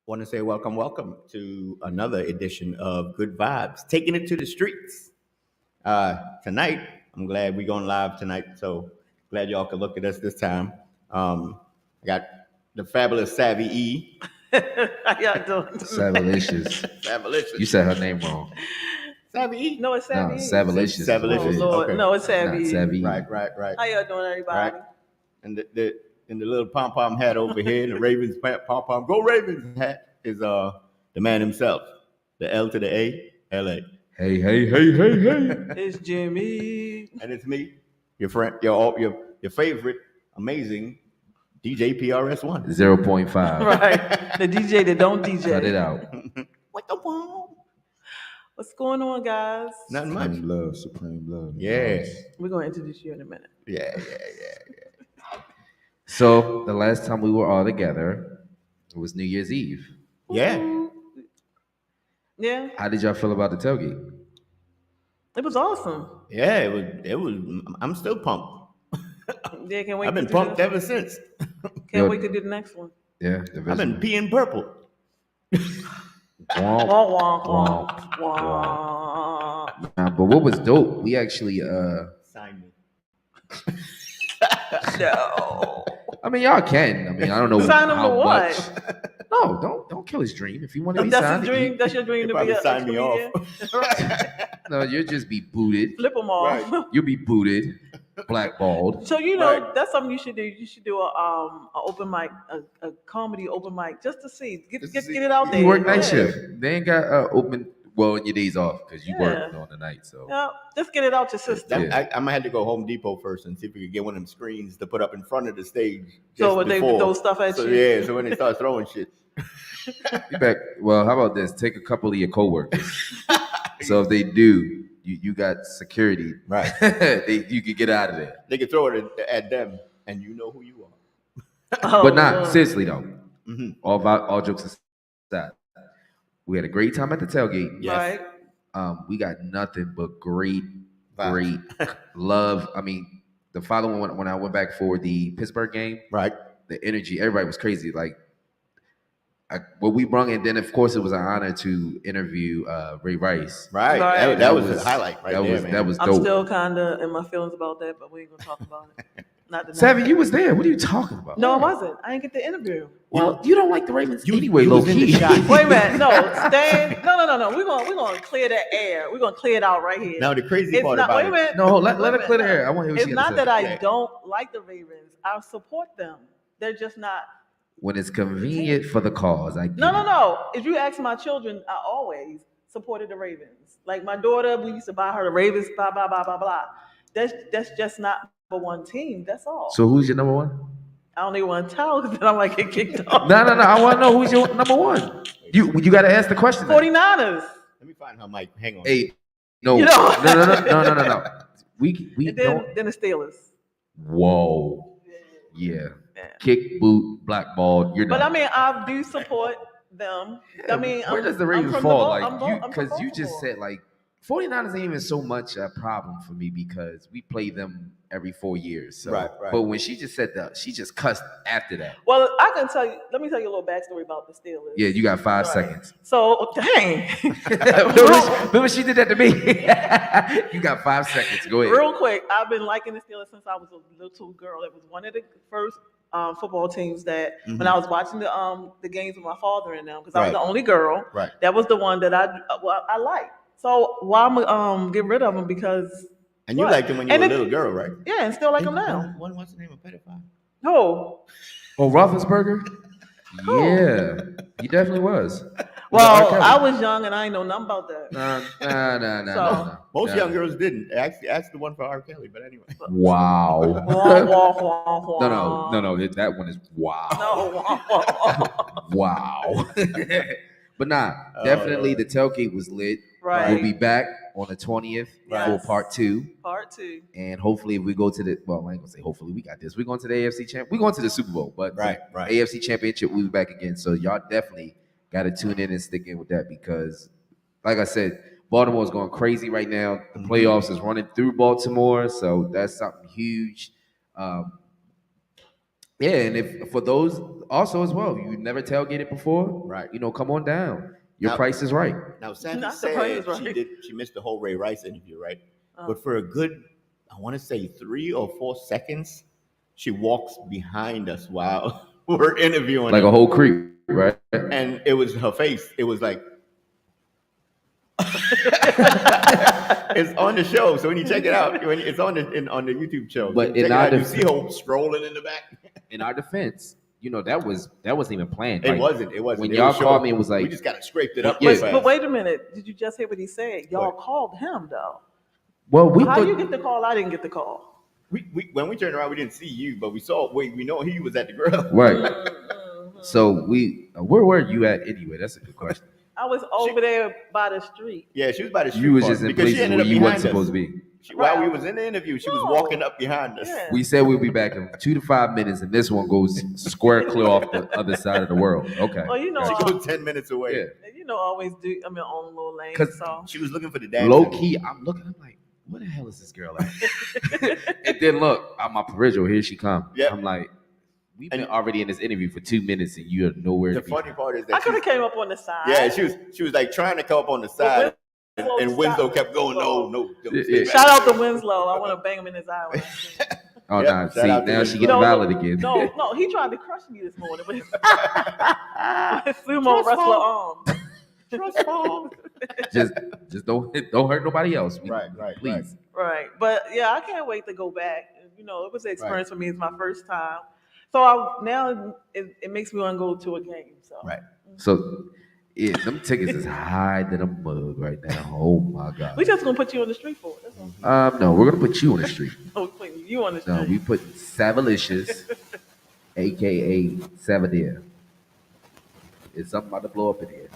Want to say welcome to another edition of Good Vibes, taking it to the streets. Tonight, I'm glad we're going live tonight, so glad y'all could look at us this time. I got the fabulous Savvy E. How y'all doing? Savalicious. Fabulous. You said her name wrong. Savvy E? No, it's Savvy. No, Savalicious. Savalicious. Oh Lord, Okay. no, it's Savvy. Not Savvy. Right. How y'all doing, everybody? Right. And the little pom pom hat over here, the Ravens pom pom, go Ravens hat is the man himself, the L to the A, LA. Hey. It's Jimmy. And it's me, your friend, your favorite, amazing DJ PRS1. 0.5. Right, the DJ that don't DJ. Cut it out. What the fuck? What's going on, guys? Nothing much. Supreme Love. Yeah. We're gonna introduce you in a minute. Yeah. So the last time we were all together, it was New Year's Eve. Yeah. Yeah, How did y'all feel about the tailgate? it was awesome. Yeah, it was, I'm still pumped. Yeah, can't wait. I've been to do pumped this ever since. one. Can't wait to do the next one. Yeah, I've been peeing purple. Wah, wah, wah, wah. But what was dope? We actually Sign me. No. I mean, y'all can. I mean, I don't know Sign him how for what? much. No, don't kill his dream. If you want to be That's signed, your dream. That's your dream They to be probably a sign me comedian? Right. no, you'll just be booted. Flip them off. Right. You'll be booted, blackballed. So you know Right. that's something you should do. You should do a open mic, a comedy open mic, just to see, get it out there. You work night Yeah. shift. They ain't got open. Well, in your days off because you work Yeah. on the night. So Yeah, just get it out your system. Yeah. I might have to go Home Depot first and see if we could get one of them screens to put up in front of the stage. So just when they before. throw stuff at So you. yeah, so when they start throwing shit. you back. Well, how about this? Take a couple of your coworkers. So if they do, you got security. Right. You could get out of there. They can throw it at them, and you know who you are. Oh, But not Lord. seriously though. Mm-hmm. All jokes aside, we had a great time at the tailgate. Yes. Right. We got nothing but great Vibes. love. I mean, the following when I went back for the Pittsburgh game, Right. the energy, everybody was crazy. Like, what we brung, and then of course it was an honor to interview Ray Rice. Right. Right. That was a highlight right there, man. That was I'm dope. still kind of in my feelings about that, but we ain't gonna talk about it. Not tonight. Savvy, you was there. What are you talking about? No, I wasn't. I didn't get the interview. Well, you don't like the Ravens anyway, you low was in the key. shot. Wait a minute. No, Stan. No. We're gonna clear that air. We're gonna clear it out right here. Now the crazy It's part not. about Wait a it. minute. No, let Wait a her clear the minute. air. I want to hear what It's she not got to that say. I don't like the Ravens. I support them. They're just not. When it's convenient for the cause, I get No. it. If you ask my children, I always supported the Ravens. Like my daughter, we used to buy her the Ravens. Blah blah blah blah blah. That's just not number one team. That's all. So who's your number one? I don't even want to tell because then I might get kicked off. No. I want to know who's your number one. You got to ask the question. 49ers. Let me find her mic. Hang on. Hey, no. You know- No. We And don't. then the Steelers. Whoa. Yeah. Kick, boot, blackball. You're But done. I mean, I do support them. I mean, where does the I'm Ravens from fall? the Like Bo- you, I'm from because you just Baltimore. said like 49ers ain't even so much a problem for me because we play them every 4 years. So. Right. But when she just said that, she just cussed after that. Well, I can tell you. Let me tell you a little backstory about the Steelers. Yeah, you got 5 Right. seconds. So dang. Remember she did that to me. You got 5 seconds. Go ahead. Real quick, I've been liking the Steelers since I was a little girl. It was one of the first football teams that when I was watching the games with my father and them, because I was the Right. only girl. Right. That was the one that I liked. So why am I get rid of them? Because And you what? liked him when you And were a it- little girl, right? yeah, and still like them now. What's the name of pedophile? No. Oh, Roethlisberger? Yeah, he definitely was. Well, R. I Kelly. was young and I ain't know nothing about that. No. Most No. young girls didn't. Ask the one for R. Kelly, but anyway. Wow. Wah, wah, wah, wah. No. That one is wow. No, wah, wah. Wow. But Oh, definitely the tailgate was lit. Right. We'll be back on the 20th for Yes. part 2. Part 2. And hopefully if we go to the, well, I ain't gonna say hopefully, we got this. We're going to the AFC champ. We're going to the Super Bowl, but Right. AFC championship, we'll be back again. So y'all definitely got to tune in and stick in with that because, like I said, Baltimore is going crazy right now. The playoffs is running through Baltimore, so that's something huge. Yeah, and if for those also as well, you never tailgated before, Right. come on down. Your Now, price is right. now Savvy Not the price is said right. she missed the whole Ray Rice interview, right? Oh. But for a good, I want to say 3 or 4 seconds, she walks behind us while we're interviewing Like her. a whole creep, right? And it was her face. It was like it's on the show. So when you check it out, it's on the YouTube show. But So check in it our out, you see her strolling in the back. in our defense, that wasn't even planned. It Like, wasn't. It wasn't. when It y'all was called show. me, it was like, we just kind of scraped it up. Yeah. real But fast. wait a minute. Did you just hear what he said? Y'all What? called him though. well, we How thought, you get the call? I didn't get the call. We when we turned around, we didn't see you, but we saw. We know he was at the grill. right. So where were you at anyway? That's a good question. I was over there by the street. Yeah, she was by the street. You was part just in because she places ended where up you wasn't behind us. supposed to be. While we Right. was in the interview, she was No. walking up behind us. Yeah. We said we'd be back in 2 to 5 minutes, and this one goes square clear off the other side of the world. Okay. Well, you know, She Gotcha. goes 10 minutes away. Yeah. you know, I always do. I'm in my own little lane. 'Cause So She was looking for the dance. Low key, I'm looking. I'm like, where the hell is this girl at? And then look, I'm my peripheral. Here she come. Yep. I'm like, we've been And- already in this interview for 2 minutes, and you're nowhere The to be. funny part is I that could have came up on the side. yeah, she was like trying to come up on the side, Winslow and Winslow stopped. kept going, no. Yeah, stay yeah. back. Shout out to Winslow. I want to bang him in his eye. When I see him. Oh, Yep, nah. shout See, out to now you. she You getting know, valid again. No, he tried to crush me this morning with his sumo wrestler arm. Trust fall. just don't hurt nobody else. Right, Please. Right. But yeah, I can't wait to go back. You know, it was an experience for me. It's my first time. So now it makes me want to go to a game. So Right. So, yeah, them tickets is high than a mug right now. Oh my god. we just gonna put you on the street for it. That's all. No, we're gonna put you on the street. Oh, we putting you on the street. No, we put Savalicious, aka Savadir. It's something about to blow up in here.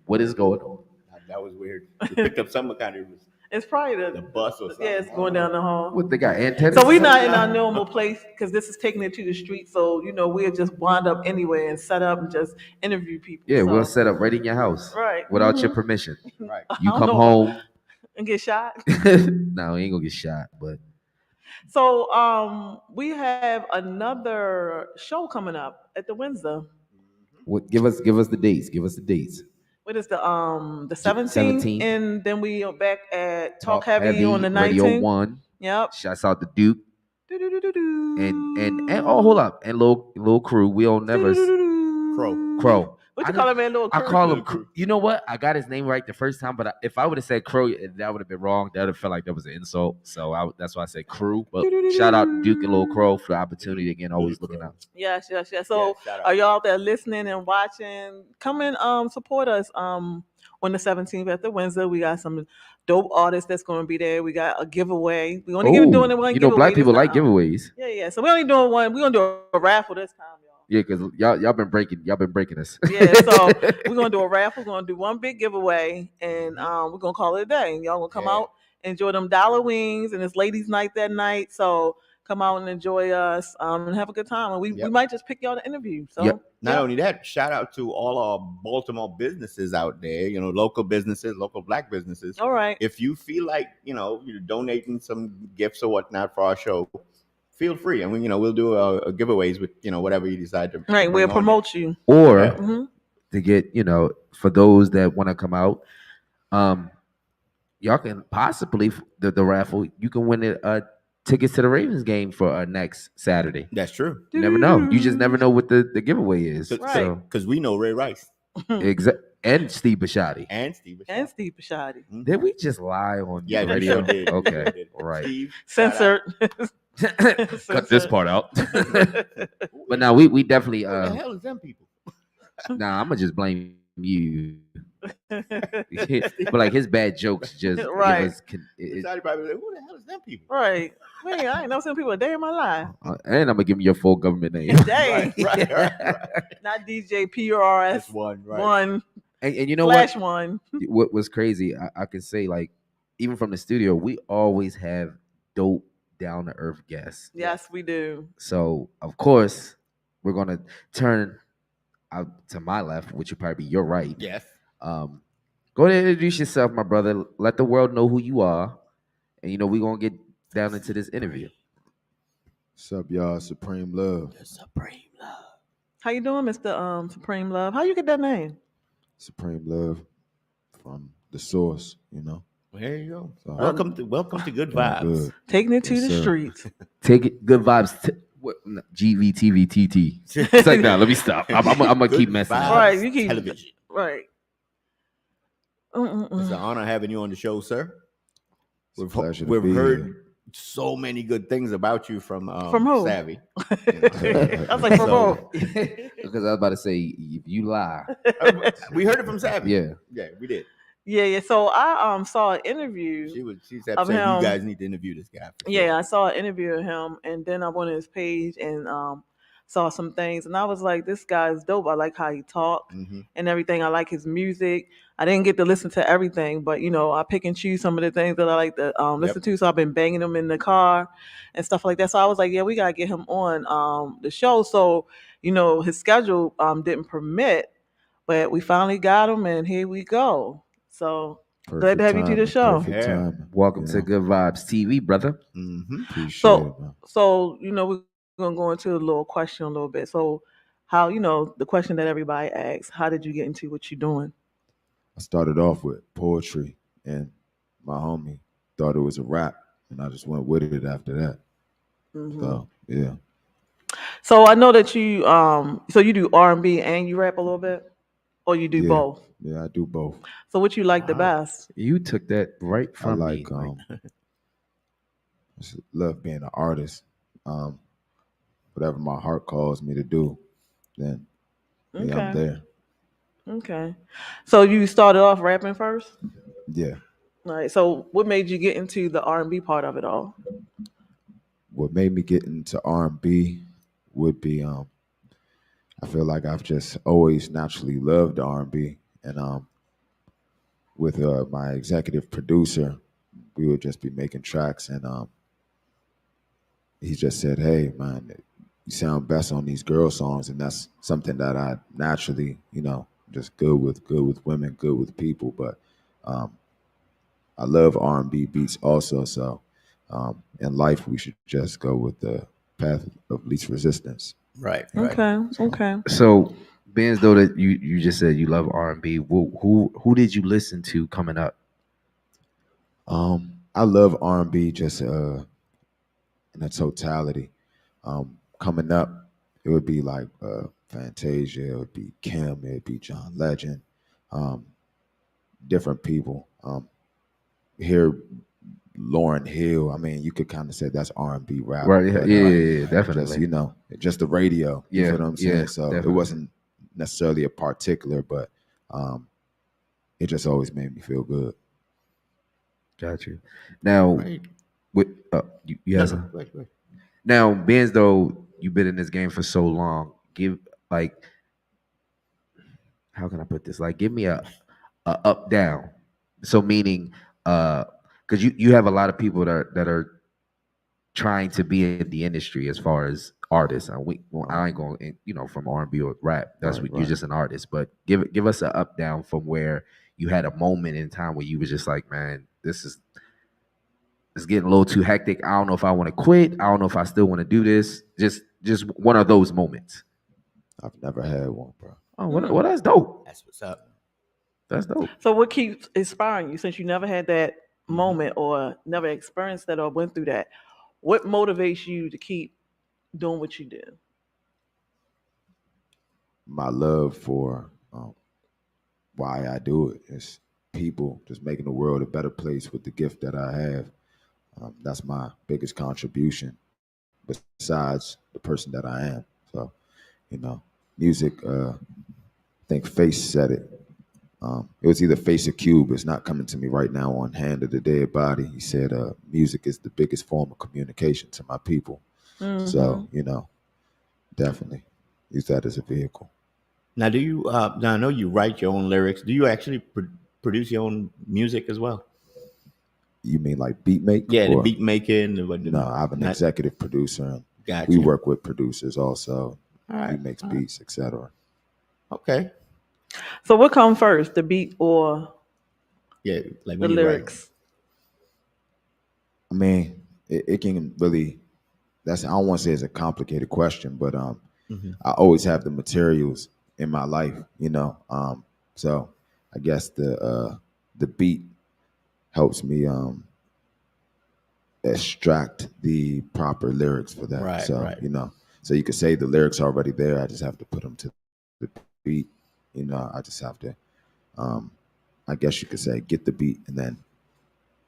What is going on? That was weird. We picked up some kind of It's probably the bus or something. yeah, it's going down the hall. What they got antennas? So we're not in our normal place because this is taking it to the street. So we'll just wind up anywhere and set up and just interview people. Yeah, so, we'll set up right in your house. Right. Without your Mhm. permission. Right. You I don't come know. home. and get shot. No, he ain't gonna get shot, but So we have another show coming up at the Windsor. give us the dates. Give us the dates. What is the 17th? 17th. And then we are back at Talk Heavy on the 19th. Radio 1. Yep. Shouts out to Duke. And oh, hold up. And little crew. We don't never Crow. What I you call him, man? Little I Crow? call him. You know what? I got his name right the first time, but if I would have said Crow, that would have been wrong. That would have felt like that was an insult. So that's why I said Crew. But shout out to Duke and Little Crow for the opportunity again. Always looking out. Yes. So shout out. are y'all out there listening and watching? Come and support us on the 17th at the Windsor. We got some dope artists that's going to be there. We got a giveaway. We only doing it one You giveaway. know, black people this like time. giveaways. Yeah. So we only doing one. We're gonna do a raffle this time, y'all. Yeah, because y'all been breaking us. Yeah, so we're gonna do a raffle. We're gonna do one big giveaway, and we're gonna call it a day. And y'all gonna come out, enjoy them dollar wings, and it's ladies' night that night. So come out and enjoy us, and have a good time. And we might just pick y'all to interview. So Yep. Not only that, shout out to all our Baltimore businesses out there, local businesses, local black businesses. all right. If you feel like, you're donating some gifts or whatnot for our show, feel free. And we'll do giveaways with, whatever you decide to. Right, bring we'll on promote you. Or Mhm. to get, for those that want to come out, y'all can possibly the raffle. You can win tickets to the Ravens game for next Saturday. That's true. You never know. You just never know what the giveaway is. Right. So Because we know Ray Rice and Steve Bisciotti. and Steve. And Steve Bisciotti. Did we just lie on Yeah, the we radio? sure did. Okay, We did. all right. Steve, shout Censored. Cut this part out. But now we definitely out. Who the hell is them people? nah, I'm gonna just blame you. But like his bad jokes just give Right. us Somebody probably like, who the hell is them people? Right. Man, I ain't never seen people a day in my life. and I'm gonna give him your full government name. Dang. Right. Not DJ PRS That's one, right? one And you know Flash what? one. What was crazy? I can say like even from the studio, we always have dope down to earth guests. Yes, we do. So of course we're gonna turn out to my left, which would probably be your right. Yes. Go ahead and introduce yourself, my brother. Let the world know who you are, and we're gonna get down into this interview. What's up, y'all? Supreme Love. The Supreme Love. How you doing, Mr. Supreme Love? How you get that name? Supreme Love from the source, you know. Well, here you go. So, Welcome to Good doing Vibes. good. Taking it to Yes, the sir. streets. Take it, good vibes. What, no, GVTV TT. It's like, nah, let me stop. I'm gonna Good keep messing vibes up. Right, you keep television. right. It's an Mm-mm-mm. honor having you on the show, sir. It's a pleasure to We've be heard so many good things about you from who? Savvy. I was like, from So- who? Because I was about to say, if you lie, We heard it from Savvy. yeah. Yeah, we did. Yeah. So I saw an interview. She said Of you him. guys need to interview this guy. For sure. Yeah, I saw an interview of him, and then I went on his page and saw some things, and I was like, this guy's dope. I like how he talks Mhm. and everything. I like his music. I didn't get to listen to everything, but I pick and choose some of the things that I like to listen to. So I've been banging them in the car and stuff like that. So I was like, yeah, we gotta get him on the show. So his schedule didn't permit, but we finally got him, and here we go. So glad to have you to the show. Perfect Yeah. timing. Welcome you to know. Good Vibes TV, brother. Mhm. Appreciate So, it, man. we're gonna go into a little question a little bit. So, how the question that everybody asks, how did you get into what you're doing? I started off with poetry, and my homie thought it was a rap, and I just went with it after that. Mhm. So, yeah. So I know that you so you do R&B and you rap a little bit, or you do Yeah. both. Yeah, I do both. So what you like the Wow. best? You took that right I from like me. I just love being an artist. Whatever my heart calls me to do, then yeah, I'm Okay. there. Okay. So you started off rapping first? Yeah. All right. So what made you get into the R&B part of it all? What made me get into R&B would be I feel like I've just always naturally loved R&B, and with my executive producer, we would just be making tracks, and he just said, "Hey, man, you sound best on these girl songs," and that's something that I naturally, just good with women, good with people, but um, I love R&B beats also. So in life, we should just go with the path of least resistance. Right. Okay. Okay. So, being as though that you just said you love R&B, who did you listen to coming up? I love R&B just in a totality. Coming up, it would be like Fantasia, it would be Kim, it would be John Legend, um, different people. Here, Lauryn Hill. I mean, you could kind of say that's R&B rap, Right? Yeah, but yeah, just definitely. just the radio. You Yeah, feel what I'm saying? yeah, So definitely. it wasn't necessarily a particular, but it just always made me feel good. Got you. Now, Right. with you have some- Right. Now, being as though you've been in this game for so long, give like, how can I put this? Like, give me a up down. So meaning, because you have a lot of people that are trying to be in the industry as far as artists. And I ain't going, from R&B or rap. That's Right, what you're right. just an artist. But give us a up down from where you had a moment in time where you was just like, man, it's getting a little too hectic. I don't know if I want to quit. I don't know if I still want to do this. Just one of those moments. I've never had one, bro. Oh, what that's dope. That's what's up. That's dope. So what keeps inspiring you since you never had that Mhm. moment or never experienced that or went through that? What motivates you to keep doing what you do? My love for why I do it is people, just making the world a better place with the gift that I have. That's my biggest contribution besides the person that I am. So, music, I think Face said it. It was either Face or Cube. It's not coming to me right now on Hand of the Dead Body. He said, music is the biggest form of communication to my people. Mhm. So, definitely use that as a vehicle. Now, do you? Now I know you write your own lyrics. Do you actually produce your own music as well? You mean like beat make? Yeah, the or- beat making. No, I have an executive producer, and Gotcha. we work with producers also. All right. He makes beats, etc. Okay. So what come first, the beat or Yeah, like the when you write. lyrics? I mean, it can really I don't want to say it's a complicated question, but Mm-hmm. I always have the materials in my life, you know. So I guess the beat helps me extract the proper lyrics for that. Right, So right. you know, so you could say the lyrics are already there. I just have to put them to the beat. You know, I just have to, I guess you could say, get the beat and then,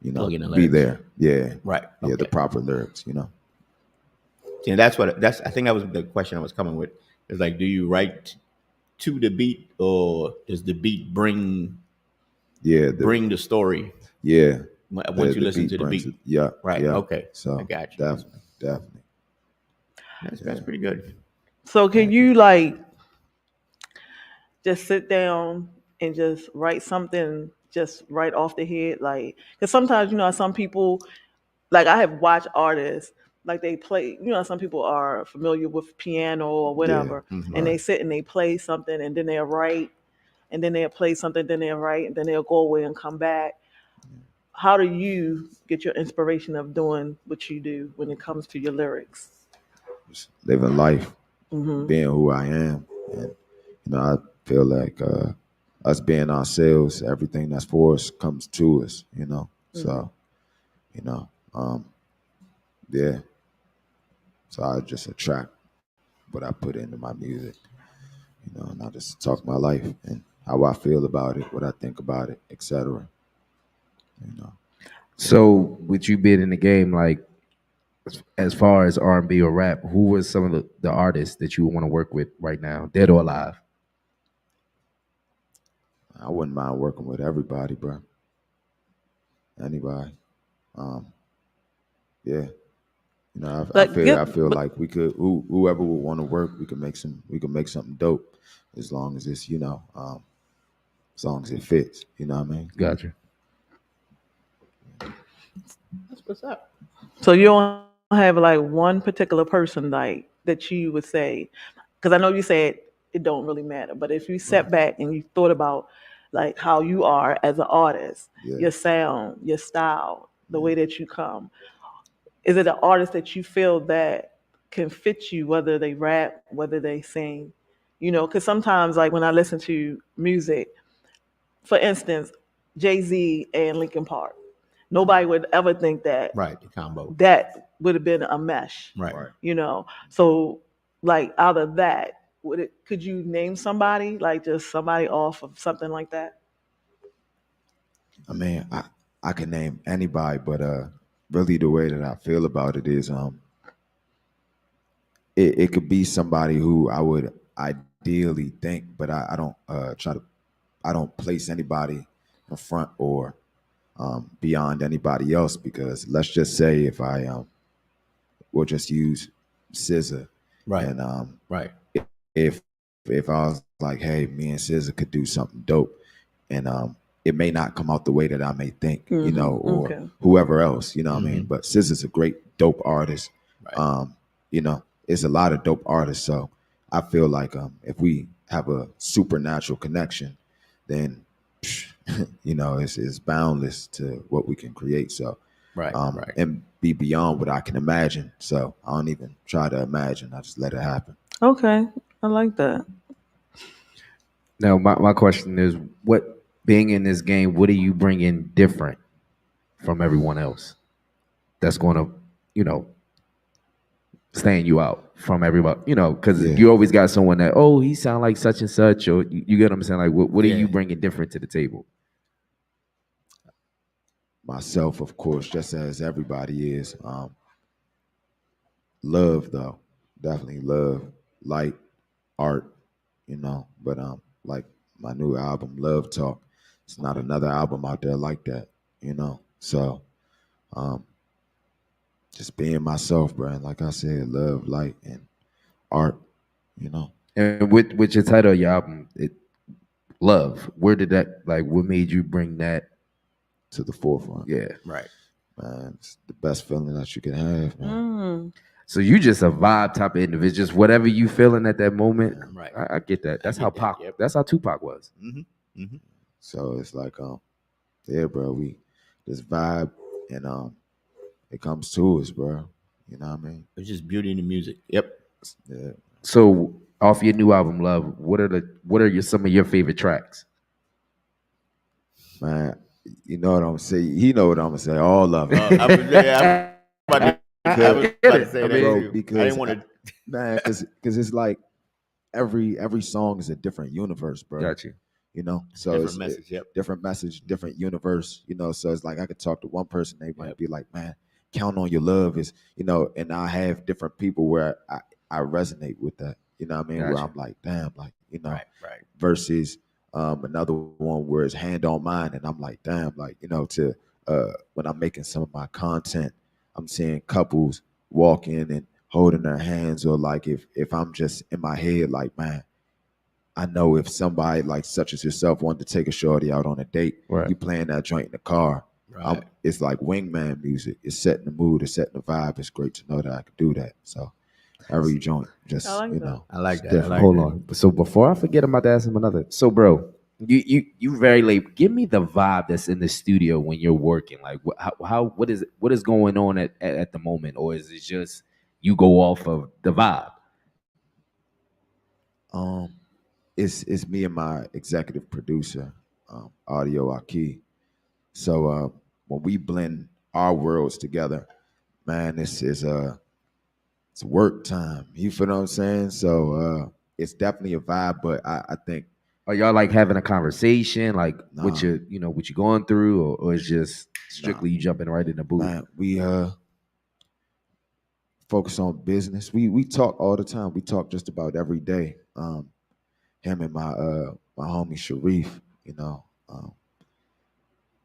you know, Plug in the be lyrics. there. Yeah, Right. yeah, the Okay. proper lyrics. You know. And that's I think that was the question I was coming with. It's like, do you write to the beat, or does the beat bring Yeah, the story yeah. once you The listen beat to the brings beat? it. Yeah, Right. yeah. Okay. I So got you. definitely. That's pretty good. So can you like just sit down and just write something just right off the head? Like, because sometimes, some people, like I have watched artists, like they play, some people are familiar with piano or Yeah, whatever, and right. they sit and they play something and then they'll write, and then they'll play something, then they'll write, and then they'll go away and come back. How do you get your inspiration of doing what you do when it comes to your lyrics? Just living life, being who I am, and you know, I feel like us being ourselves, everything that's for us comes to us. You know, so you know, yeah. So I just attract what I put into my music. You know, and I just talk my life and how I feel about it, what I think about it, etc. You know. So with you being in the game, like as far as R&B or rap, who was some of the artists that you want to work with right now, dead or alive? I wouldn't mind working with everybody, bro. Anybody. Um, yeah. You know, Like, get, I feel but like we could whoever would want to work, we could make something dope as long as it's, as long as it fits. You know what I mean? Gotcha. That's what's up. so you don't have like one particular person like that you would say, because I know you said it don't really matter, but if you Right. sat back and you thought about like how you are as an artist, Yeah. your sound, your style, the way that you come, is it an artist that you feel that can fit you, whether they rap, whether they sing? Because sometimes like when I listen to music, for instance, Jay-Z and Linkin Park, nobody would ever think that Right. The combo. that would have been a mesh. Right. So like out of that, could you name somebody, like just somebody off of something like that? I mean, I can name anybody, but really the way that I feel about it is it could be somebody who I would ideally think, but I don't I don't place anybody in front or beyond anybody else, because let's just say if I we'll just use SZA, Right. and Right. if I was like, hey, me and SZA could do something dope, and it may not come out the way that I may think, or Okay. whoever else, you know what I mean? But SZA's a great dope artist. Right. You know, it's a lot of dope artists. So I feel like if we have a supernatural connection, then it's boundless to what we can create. So Right. Right. and be beyond what I can imagine. So I don't even try to imagine. I just let it happen. Okay, I like that. Now, my question is, what being in this game, what do you bring in different from everyone else that's going to, you know, stand you out from everybody? Because Yeah. you always got someone that, oh, he sound like such and such, or you get what I'm saying? Like, what are Yeah. you bringing different to the table? Myself, of course, just as everybody is. Love, though, definitely love, light, art, But like my new album, Love Talk, it's not another album out there like that. So just being myself, bro. And like I said, love, light, and art. You know. And with your title of your album, Love, where did that, like, what made you bring that? To the forefront. Yeah. Right. Man, it's the best feeling that you can have, man. So you just a vibe type of individual, just whatever you feeling at that moment. Right. I get that. That's how get that, Pac. yep. That's how Tupac was. Mm-hmm. Mm-hmm. So it's like, yeah, bro, we this vibe, and it comes to us, bro. You know what I mean? It's just beauty in the music. Yep. Yeah, So off your new album, Love, what are some of your favorite tracks? man. You know what I'm saying? He know what I'm gonna say. All of it, I because was Get about to it. say I that mean, bro, too. I because didn't want to. man, because it's like every song is a different universe, bro. got you. You know, so Different it's message. Yep. different message, different universe. You know, so it's like I could talk to one person, they might Yep. be like, man, count on your love is, and I have different people where I resonate with that. You know what I mean? Where Gotcha. I'm like, damn, like Right. Right. versus another one where it's hand on mine, and I'm like, damn, like to when I'm making some of my content, I'm seeing couples walking and holding their hands, or like if I'm just in my head, like, man, I know if somebody like such as yourself wanted to take a shorty out on a date, Right. you playing that joint in the car. Right. It's like wingman music. It's setting the mood, it's setting the vibe. It's great to know that I could do that. So every joint, just I like that. I like it's that. I different. like Hold that. on. So before I forget, I'm about to ask him another. So, bro, you very late. Give me the vibe that's in the studio when you're working. Like, what is going on at the moment, or is it just you go off of the vibe? Um, it's me and my executive producer, Audio Aki. So when we blend our worlds together, man, this is it's work time. You feel what I'm saying? So it's definitely a vibe, but I think Are y'all like having a conversation, like what nah, what you're going through, or it's just nah, strictly you jumping right in the booth? man, we focus on business. We talk all the time. We talk just about every day. Him and my homie Sharif,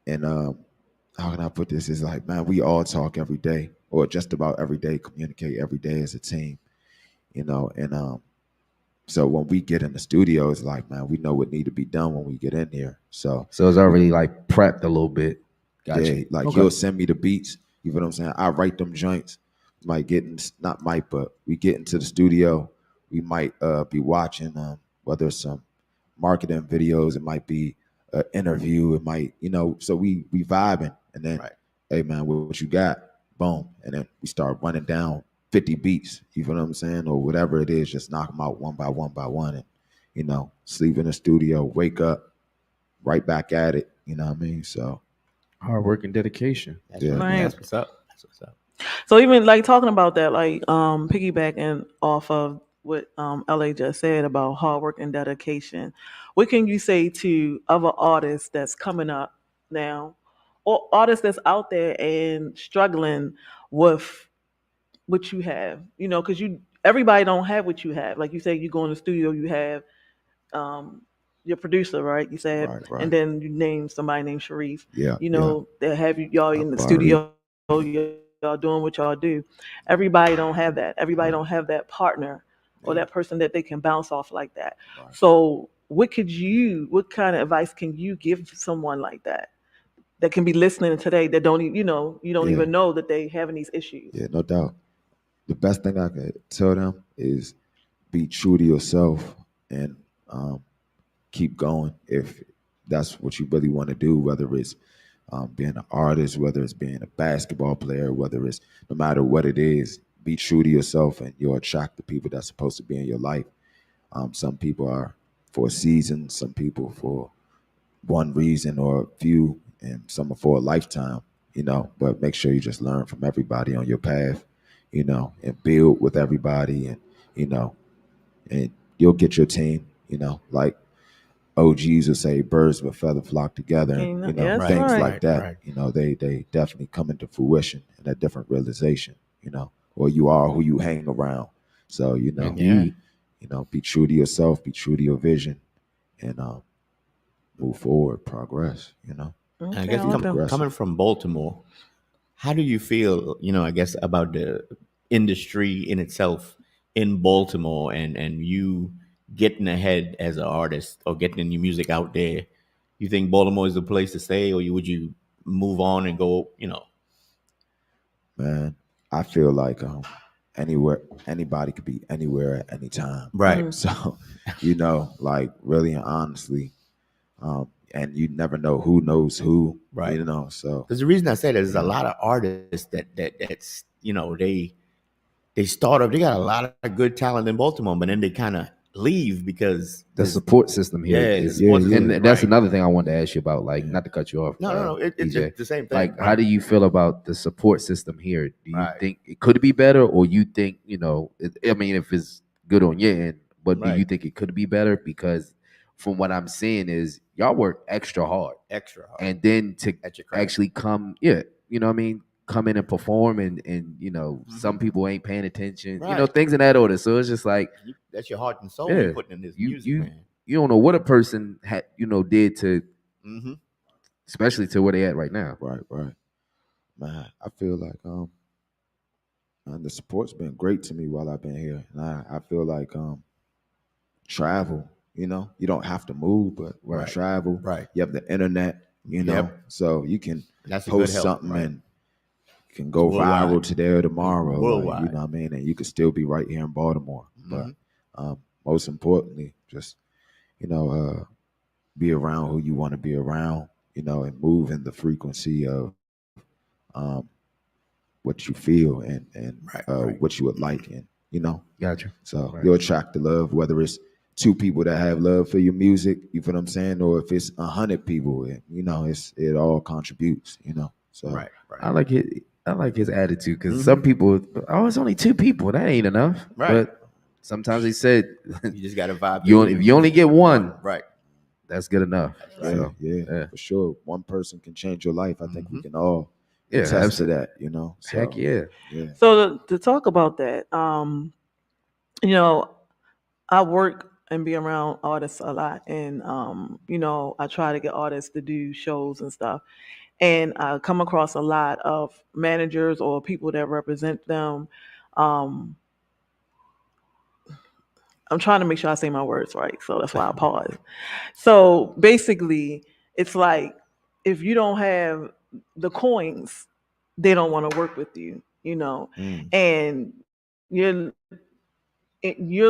and how can I put this? Is like, man, we all talk every day, or just about every day, communicate every day as a team, and so when we get in the studio, it's like, man, we know what need to be done when we get in there. So So it's already like prepped a little bit. Got yeah, you. like Okay. he'll send me the beats. You know what I'm saying? I write them joints. Might get in, not might, but we get into the studio. We might be watching whether it's some marketing videos. It might be an interview. It might, so we vibing, and then, Right. hey man, what you got? Boom, and then we start running down 50 beats. You know what I'm saying, or whatever it is. Just knock them out one by one, and sleep in the studio, wake up, right back at it. You know what I mean? So Hard work and dedication. That's yeah, right. Right. That's what's up. That's what's up. So even like talking about that, like piggybacking off of what LA just said about hard work and dedication, what can you say to other artists that's coming up now, or artists that's out there and struggling with what you have? Because everybody don't have what you have. Like you say, you go in the studio, you have um, your producer, right? You said, right, and right. then you name somebody named Sharif. Yeah, yeah. They have y'all in the Barry. studio, y'all doing what y'all do. Everybody don't have that. Everybody Right, don't have that partner or yeah, that person that they can bounce off like that. right. So, what kind of advice can you give someone like that can be listening today that don't even, you don't Yeah, even know that they having these issues? yeah, no doubt. The best thing I could tell them is be true to yourself, and keep going if that's what you really want to do, whether it's being an artist, whether it's being a basketball player, whether it's no matter what it is, be true to yourself, and you'll attract the people that's supposed to be in your life. Some people are for a season, some people for one reason or a few, and some are for a lifetime, but make sure you just learn from everybody on your path, and build with everybody, and, you know, and you'll get your team, like OGs will say birds of a feather flock together, and, Yeah, that's Right. things right. like Right. that, Right. they definitely come into fruition in a different realization, or you are who you hang around. So, Yeah. be true to yourself, be true to your vision, and move forward, progress, And I Okay, I guess be like them. coming progressive. from Baltimore, how do you feel? I guess about the industry in itself in Baltimore, and you getting ahead as an artist or getting your music out there. You think Baltimore is the place to stay, or would you move on and go? Man, I feel like anywhere, anybody could be anywhere at any time. Right. So, like really and honestly, and you never know who knows who, Right. So Because the reason I say that is a yeah, lot of artists that's they start up. They got a lot of good talent in Baltimore, but then they kind of leave because The support system here is, and that's another thing I wanted to ask you about. Like, not to cut you off. No. It's DJ. the same thing. Like, how do you feel about the support system here? Do you think it could be better, or you think I mean, if it's good on your end, but do you think it could be better? Because from what I'm seeing is y'all work extra hard, and then to actually come, you know what I mean, come in and perform, and some people ain't paying attention, things in that order. So it's just like that's your heart and soul you're putting in this music, man. You don't know what a person had did to, especially to where they at right now. Right. Man, I feel like the support's been great to me while I've been here, and I feel like travel. You don't have to move, but travel. Right. You have the internet. So you can post something and can go viral today or tomorrow. Worldwide. You know what I mean? And you could still be right here in Baltimore. But most importantly, just be around who you want to be around. And move in the frequency of what you feel and what you would like, and Gotcha. So you'll attract the love, whether it's 2 people that have love for your music, you feel what I'm saying, or if it's 100 people, it all contributes, So right. I like it. I like his attitude, because some people, it's only 2 people, that ain't enough. Right. But sometimes they said you just got to vibe. If you only get one, right, that's good enough. Yeah, for sure. One person can change your life. I think we can all attest to that. So, heck yeah. So to talk about that, I work and be around artists a lot, and I try to get artists to do shows and stuff, and I come across a lot of managers or people that represent them. I'm trying to make sure I say my words right, so that's why I pause. So basically, it's like, if you don't have the coins, they don't want to work with you, and you're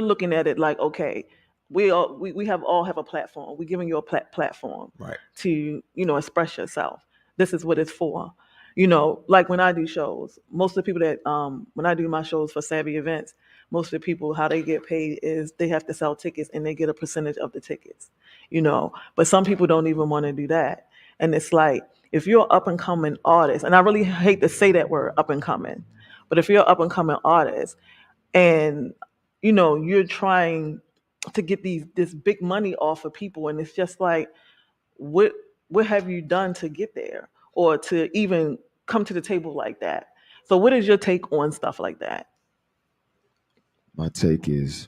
looking at it like, okay, we all have a platform. We're giving you a platform, right, to express yourself. This is what it's for. Like when I do shows, most of the people that when I do my shows for Savvy Events, most of the people, how they get paid is they have to sell tickets, and they get a percentage of the tickets. But some people don't even want to do that, and it's like, if you're an up and coming artist, and I really hate to say that word, up and coming, but if you're an up and coming artist, and you're trying to get this big money off of people, and it's just like, what have you done to get there, or to even come to the table like that? So what is your take on stuff like that? My take is,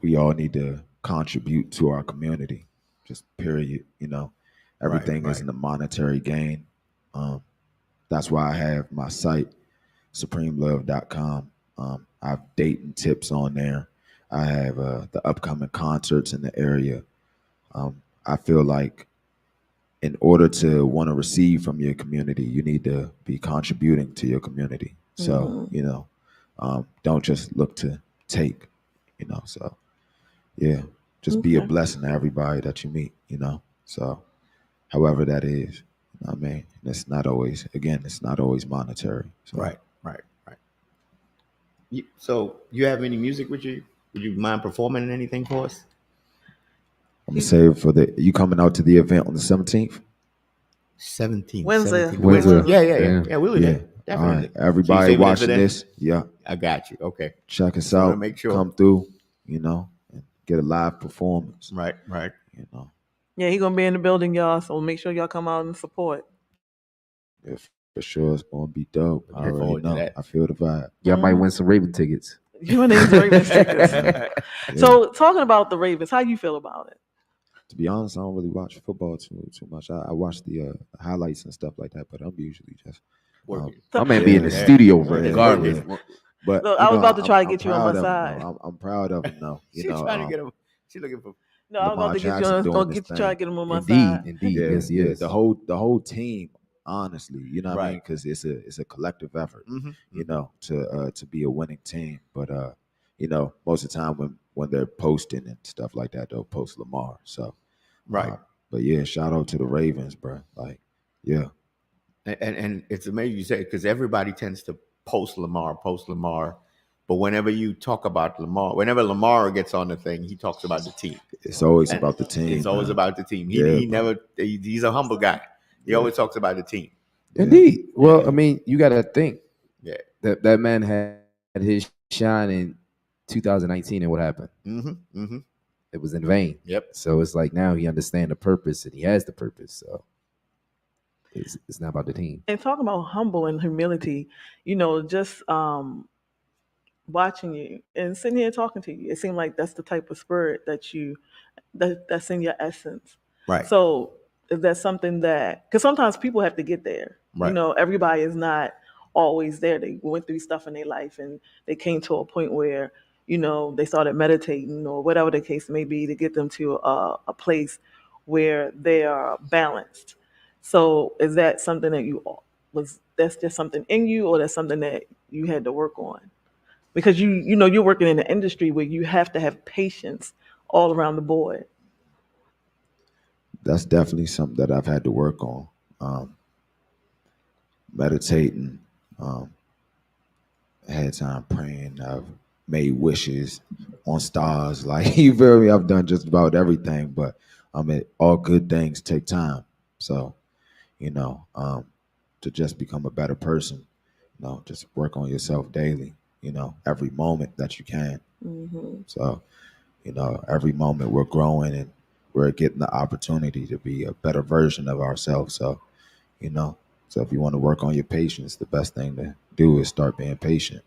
we all need to contribute to our community, just period. Everything isn't a monetary gain. That's why I have my site, supremelove.com. I have dating tips on there. I have the upcoming concerts in the area. I feel like in order to want to receive from your community, you need to be contributing to your community. So, don't just look to take, so yeah, just be a blessing to everybody that you meet, so however that is, I mean, it's not always monetary. So. Right. So you have any music with you? Would you mind performing anything for us? I'm gonna say you coming out to the event on the 17th? 17th. Wednesday. Yeah, we'll be there. Definitely. All right. Everybody watching this, I got you. Okay. Check us out. Make sure. Come through, and get a live performance. Right. Yeah, he's gonna be in the building, y'all. So make sure y'all come out and support. Yeah, for sure, it's gonna be dope. I already know. I feel the vibe. Y'all might win some Raven tickets. You want these Ravens tickets? So talking about the Ravens, how you feel about it? To be honest, I don't really watch football too much. I watch the highlights and stuff like that, but I'm usually just working. I may be in the studio regardless. But look, I was about to try to get you on my side. I'm proud of him, though. She's trying to get him. She's looking for. No, I was about to get you on. Try to get him on my side. Indeed, yes. The whole team. Honestly, you know what I mean? Because it's a collective effort, to be a winning team. But most of the time when they're posting and stuff like that, they'll post Lamar. So but yeah, shout out to the Ravens, bro. Like, yeah. And it's amazing you say, because everybody tends to post Lamar, But whenever you talk about Lamar, whenever Lamar gets on the thing, he talks about the team. It's always And about the team. It's always man. about the team. Yeah, He never. He's a humble guy. He always talks about the team. Indeed. Well, I mean, you got to think Yeah. that man had his shine in 2019, and what happened? Mm-hmm. Mm-hmm. It was in vain. Yep. So it's like now he understands the purpose, and he has the purpose. So it's not about the team. And talking about humble and humility, just watching you and sitting here talking to you, it seemed like that's the type of spirit that's in your essence. Right. So is that something that, because sometimes people have to get there. Right. Everybody is not always there. They went through stuff in their life and they came to a point where, they started meditating or whatever the case may be to get them to a place where they are balanced. So is that something that that's just something in you, or that's something that you had to work on? Because you're working in an industry where you have to have patience all around the board. That's definitely something that I've had to work on. Meditating, I had time praying. I've made wishes on stars. Like, you feel me? I've done just about everything, but all good things take time. So, to just become a better person, just work on yourself daily, every moment that you can. Mm-hmm. So, every moment we're growing and we're getting the opportunity to be a better version of ourselves. So, so if you want to work on your patience, the best thing to do is start being patient.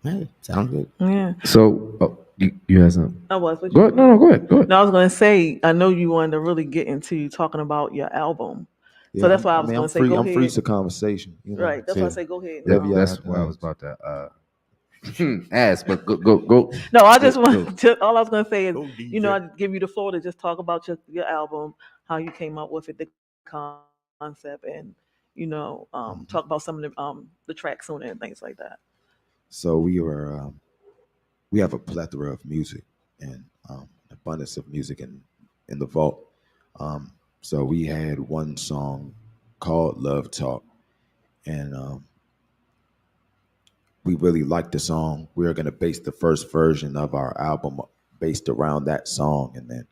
Hey, sounds good. Yeah. So you had something? I was. Go ahead. No, go ahead. Go ahead. No, I was going to say, I know you wanted to really get into talking about your album. So that's why I was going to say, go I'm ahead. free to conversation. Right. That's why I say, go ahead. That's what I was about to ask, but go. No, I just want to, all I was going to say is, Go, DJ. I'd give you the floor to just talk about your album, how you came up with it, the concept, and, talk about some of the tracks on it and things like that. So we have a plethora of music and abundance of music in the vault. So we had one song called Love Talk, and we really liked the song. We were going to base the first version of our album based around that song, and then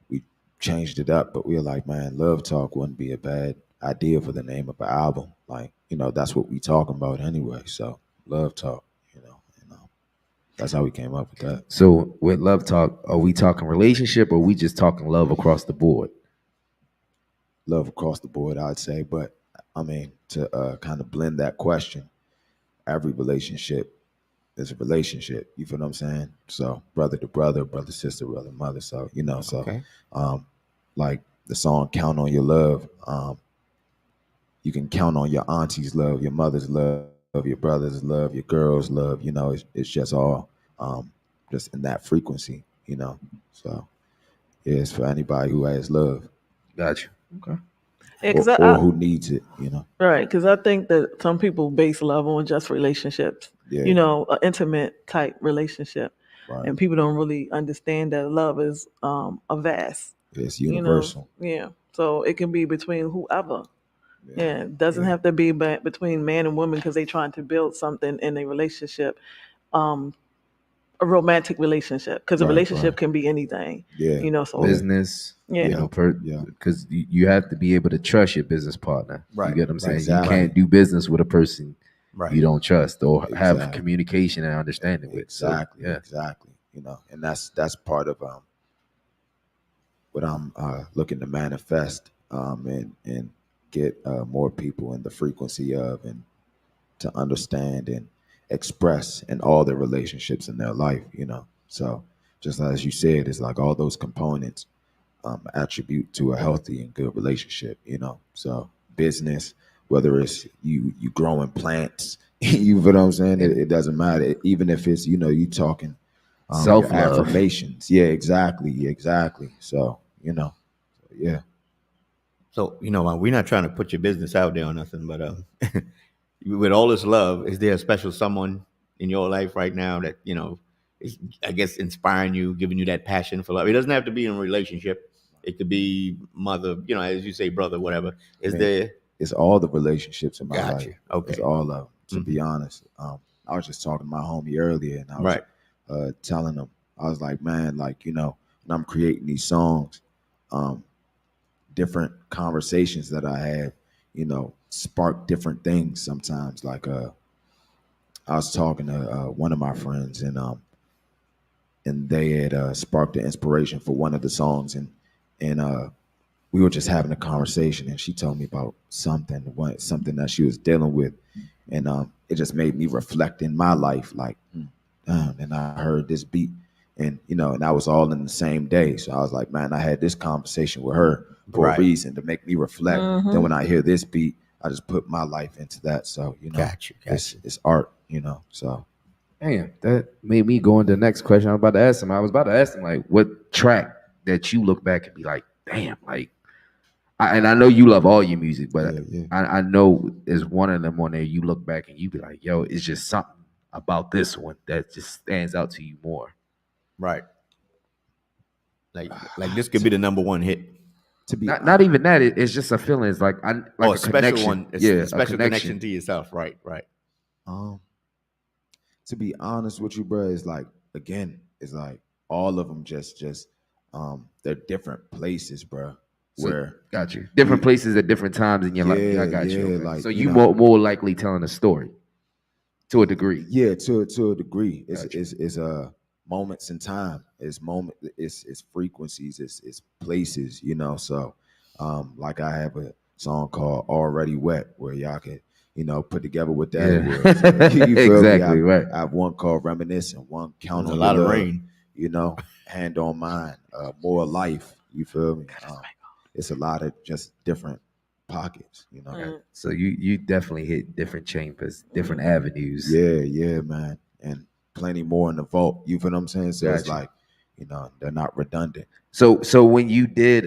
we changed it up. But we were like, man, Love Talk wouldn't be a bad idea for the name of an album. Like, that's what we talking about anyway. So Love Talk, and that's how we came up with that. So with Love Talk, are we talking relationship, or are we just talking love across the board? Love across the board, I'd say. But to kind of blend that question, every relationship is a relationship. You feel what I'm saying? So brother to brother, brother sister, brother mother. So Okay. like the song "Count on Your Love," you can count on your auntie's love, your mother's love, your brother's love, your girl's love. It's just all just in that frequency. So yeah, it's for anybody who has love. Gotcha. Okay. Yeah, or who needs it. Right, because I think that some people base love on just relationships. Yeah. An intimate type relationship, Right. and people don't really understand that love is a vast. It's universal. Yeah, so it can be between whoever. Yeah, it doesn't have to be between man and woman because they're trying to build something in a relationship, a romantic relationship. Because a relationship can be anything. Yeah. So Business. Yeah. Because you have to be able to trust your business partner. Right. You get what I'm saying? Exactly. You can't do business with a person you don't trust or have Exactly. communication and understanding with. Exactly. So, yeah. Exactly. And that's part of what I'm looking to manifest and get more people in the frequency of, and to understand and express in all their relationships in their life. So just as you said, it's like all those components attribute to a healthy and good relationship. So business, whether it's you growing plants, you know what I'm saying? It doesn't matter. Even if it's, you talking Self-love. your affirmations. Yeah, exactly. So, yeah. So, we're not trying to put your business out there or nothing, but with all this love, is there a special someone in your life right now that, is, I guess, inspiring you, giving you that passion for love? It doesn't have to be in a relationship. It could be mother, as you say, brother, whatever. Is there? It's all the relationships in my Gotcha. life. Okay. It's all of them, to be honest. I was just talking to my homie earlier, and I was telling him, I was like, man, like, you know, when I'm creating these songs, different conversations that I have, you know, spark different things sometimes. Like I was talking to one of my friends, and they had sparked the inspiration for one of the songs, and we were just having a conversation, and she told me about something that she was dealing with, and it just made me reflect in my life, like, damn. And I heard this beat, and you know, and that was all in the same day. So I was like, man, I had this conversation with her for a reason, to make me reflect. Then when I hear this beat, I just put my life into that. So you know, it's art, you know. So damn, that made me go into the next question. I was about to ask him, like, what track that you look back and be like, damn, like, and I know you love all your music, but I know there's one of them on there you look back and you be like, yo, it's just something about this one that just stands out to you more. Right. Like this could be the number one hit. To be not even that, it's just a feeling. It's like a special connection. one. Yeah, a special connection to yourself. Right. To be honest with you, bro, it's like, again, it's like all of them just they're different places, bro. Where got you different places at different times in your life. I got you. Okay. Like, so you more likely telling a story to a degree. Yeah, to a degree. It's moments in time. It's frequencies. It's places. You know. So, like I have a song called "Already Wet" where y'all can, you know, put together with that. Yeah. You feel exactly. me? Right. I have one called "Reminiscent," one "Count on a lot Your of Love," rain. You know, "Hand on Mine," "More Life." You feel me? It's a lot of just different pockets, you know. So you definitely hit different chambers, different avenues. Yeah, man, and plenty more in the vault. You feel what I'm saying? So it's like, you know, they're not redundant. So when you did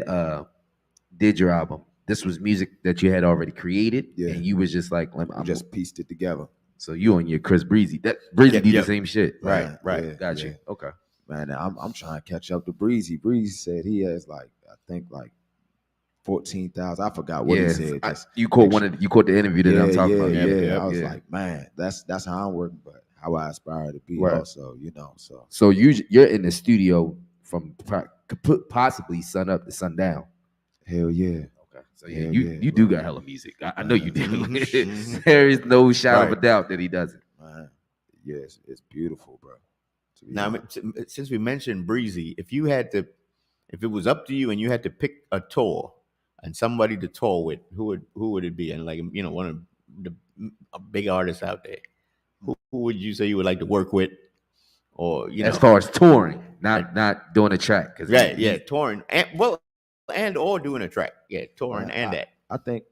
your album, this was music that you had already created, and you was just like, I'm just pieced it together. So you on your Chris Breezy? That Breezy do the same shit, right? Yeah, got you. Okay, man. I'm trying to catch up to Breezy. Breezy said he has like, I think like 14,000. I forgot what he said. You caught the interview that I'm talking about. Yeah. I was like, man, that's how I'm working, but how I aspire to be also, you know. So you're in the studio from possibly sun up to sundown. Hell yeah. Okay, so you do got hella music. I know you do. There is no shadow of a doubt that he doesn't. Man, yes, it's beautiful, bro. Now, since we mentioned Breezy, if it was up to you and you had to pick a tour and somebody to tour with, who would it be? And like, you know, one of the big artists out there, who would you say you would like to work with, or you know, as far as touring, not doing a track, touring and or doing a track, touring and that. I think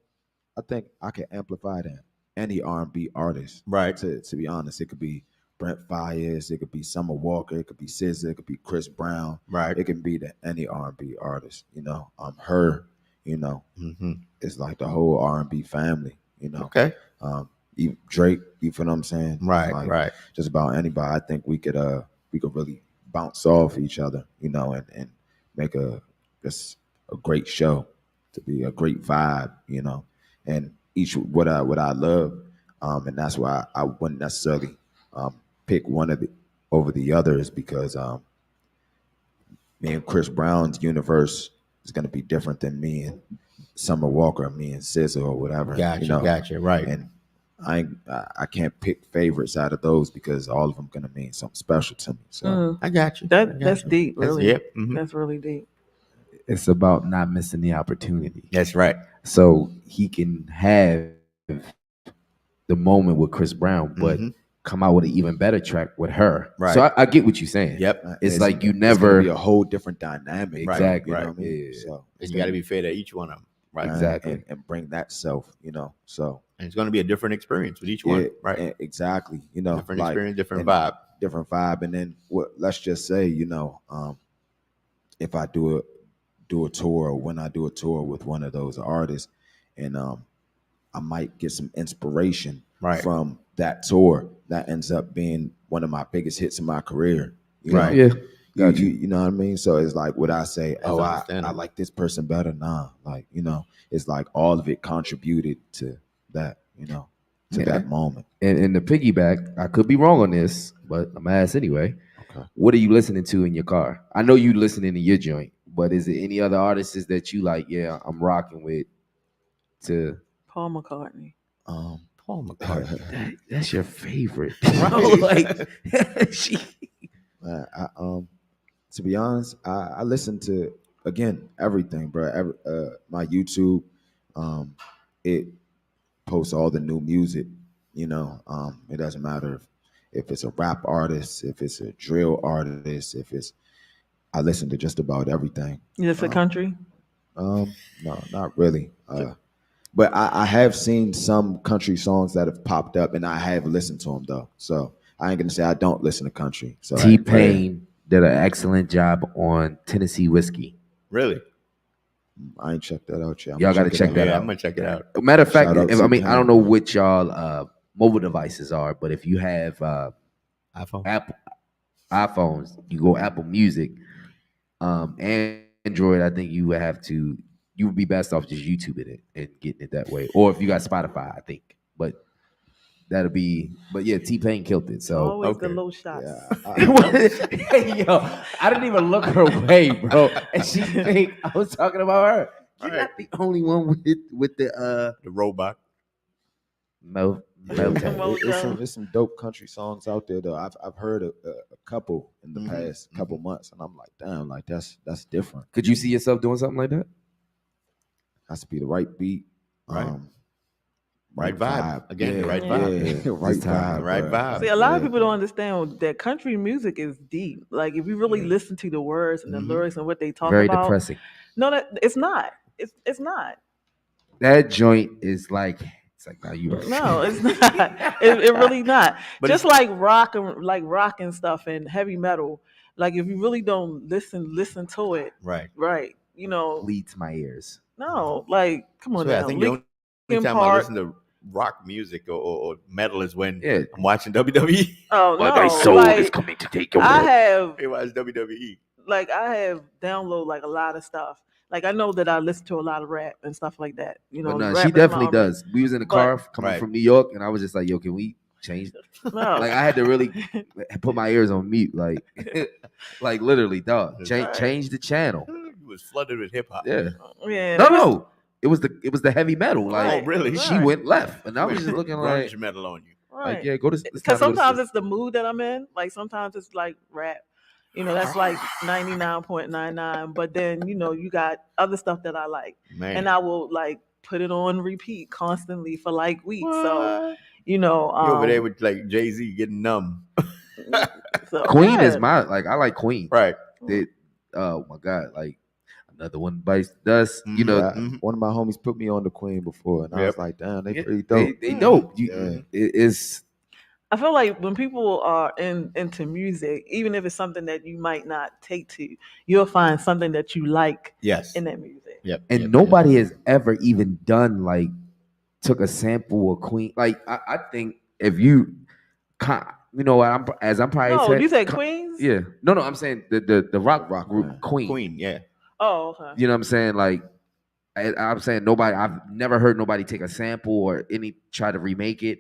I can amplify that any R&B artist, right? To be honest, it could be Brent Fayez, it could be Summer Walker, it could be SZA, it could be Chris Brown, right? It can be any R&B artist, you know. Her, you know, it's like the whole R&B family, you know. Okay. Even Drake, you feel what I'm saying? Right, like, right. Just about anybody. I think we could really bounce off each other, you know, and make a great show, to be a great vibe, you know. And each what I love, and that's why I wouldn't necessarily pick one over the others, because me and Chris Brown's universe is going to be different than me and Summer Walker, me and SZA or whatever. Gotcha, right. And I can't pick favorites out of those, because all of them going to mean something special to me. So I got you. That's deep, really. That's really deep. It's about not missing the opportunity. That's right. So he can have the moment with Chris Brown, but come out with an even better track with her. Right. So I get what you're saying. Yep. It's like you never be a whole different dynamic. Exactly. You know what I mean? Yeah. So you got to be fair to each one of them. Right. Exactly. And bring that self, you know. So and it's going to be a different experience with each one. Right. Exactly. You know, different experience, different vibe. Different vibe. And then let's just say, you know, if I do a tour, or when I do a tour with one of those artists, and I might get some inspiration from that tour. That ends up being one of my biggest hits in my career. You know? Yeah. You know what I mean? So it's like, would I say, I like this person better? Nah. Like, you know, it's like all of it contributed to that, you know. to that moment. And the piggyback, I could be wrong on this, but I'm gonna ask anyway. Okay. What are you listening to in your car? I know you listening to your joint, but is it any other artists that you like? Yeah, I'm rocking with. To Paul McCartney. Paul McCartney. that's your favorite, bro. Like, she. To be honest, I listen to again everything, bro. My YouTube, it posts all the new music. You know, it doesn't matter if it's a rap artist, if it's a drill artist, I listen to just about everything. Is it country? No, not really. But I have seen some country songs that have popped up, and I have listened to them though. So I ain't gonna say I don't listen to country. So T-Pain did an excellent job on Tennessee whiskey. Really? I ain't checked that out yet. Y'all got to check that out. I'm gonna check it out. Matter of fact, Shout out I mean, T-Pain. I don't know what y'all mobile devices are, but if you have iPhone. iPhones, you go Apple Music. Android, I think you would be best off just YouTubing it and getting it that way. Or if you got Spotify, I think. But yeah, T-Pain killed it. So Always the low shots. hey, yo, I didn't even look her way, bro. And she think I was talking about her. You're not the only one with the robot. It's some dope country songs out there though. I've heard a couple in the past couple months, and I'm like, damn, like that's different. Could you see yourself doing something like that? Has to be the right beat, right, right vibe. Again, the right vibe, yeah, right vibe, right vibe. See, a lot of people don't understand that country music is deep. Like if you really listen to the words and the lyrics and what they talk Very about, depressing. No, it's not. It's not. That joint is like. It's like, no, you right. No, it's not. It really not. But just like rock and stuff and heavy metal. Like if you really don't listen to it. Right. You know. Bleeds my ears. No, like come on. I think the only time I listen to rock music or metal is when I'm watching WWE. Oh no, my soul is coming to take over. I watch WWE. Like I have downloaded like a lot of stuff. Like I know that I listen to a lot of rap and stuff like that. You know, but no, she definitely does. We was in the car coming from New York, and I was just like, "Yo, can we change?" No. Like I had to really put my ears on mute, like, like literally, dog. Change the channel. It was flooded with hip hop. Yeah. No. It was the heavy metal. Like, really? She went left, and I was just looking like metal on you. Right. Like, yeah, go to. Because sometimes it's the mood that I'm in. Like sometimes it's like rap. You know, that's like 99.99. But then, you know, you got other stuff that I like. Man. And I will like put it on repeat constantly for like weeks. What? So, you know. You over there with like Jay-Z getting numb. So, Queen is I like Queen. Right. Oh my God. Like another one bites dust. You know. One of my homies put me on the Queen before. And I was like, damn, they pretty dope. They dope. It's. I feel like when people are into music, even if it's something that you might not take to, you'll find something that you like in that music. Yep. And nobody has ever even done like took a sample of Queen. Like I think if you know what I'm probably no, you said Queens? Yeah. No, I'm saying the rock group Queen. Queen, yeah. Oh, okay. You know what I'm saying? Like I'm saying I've never heard nobody take a sample or try to remake it.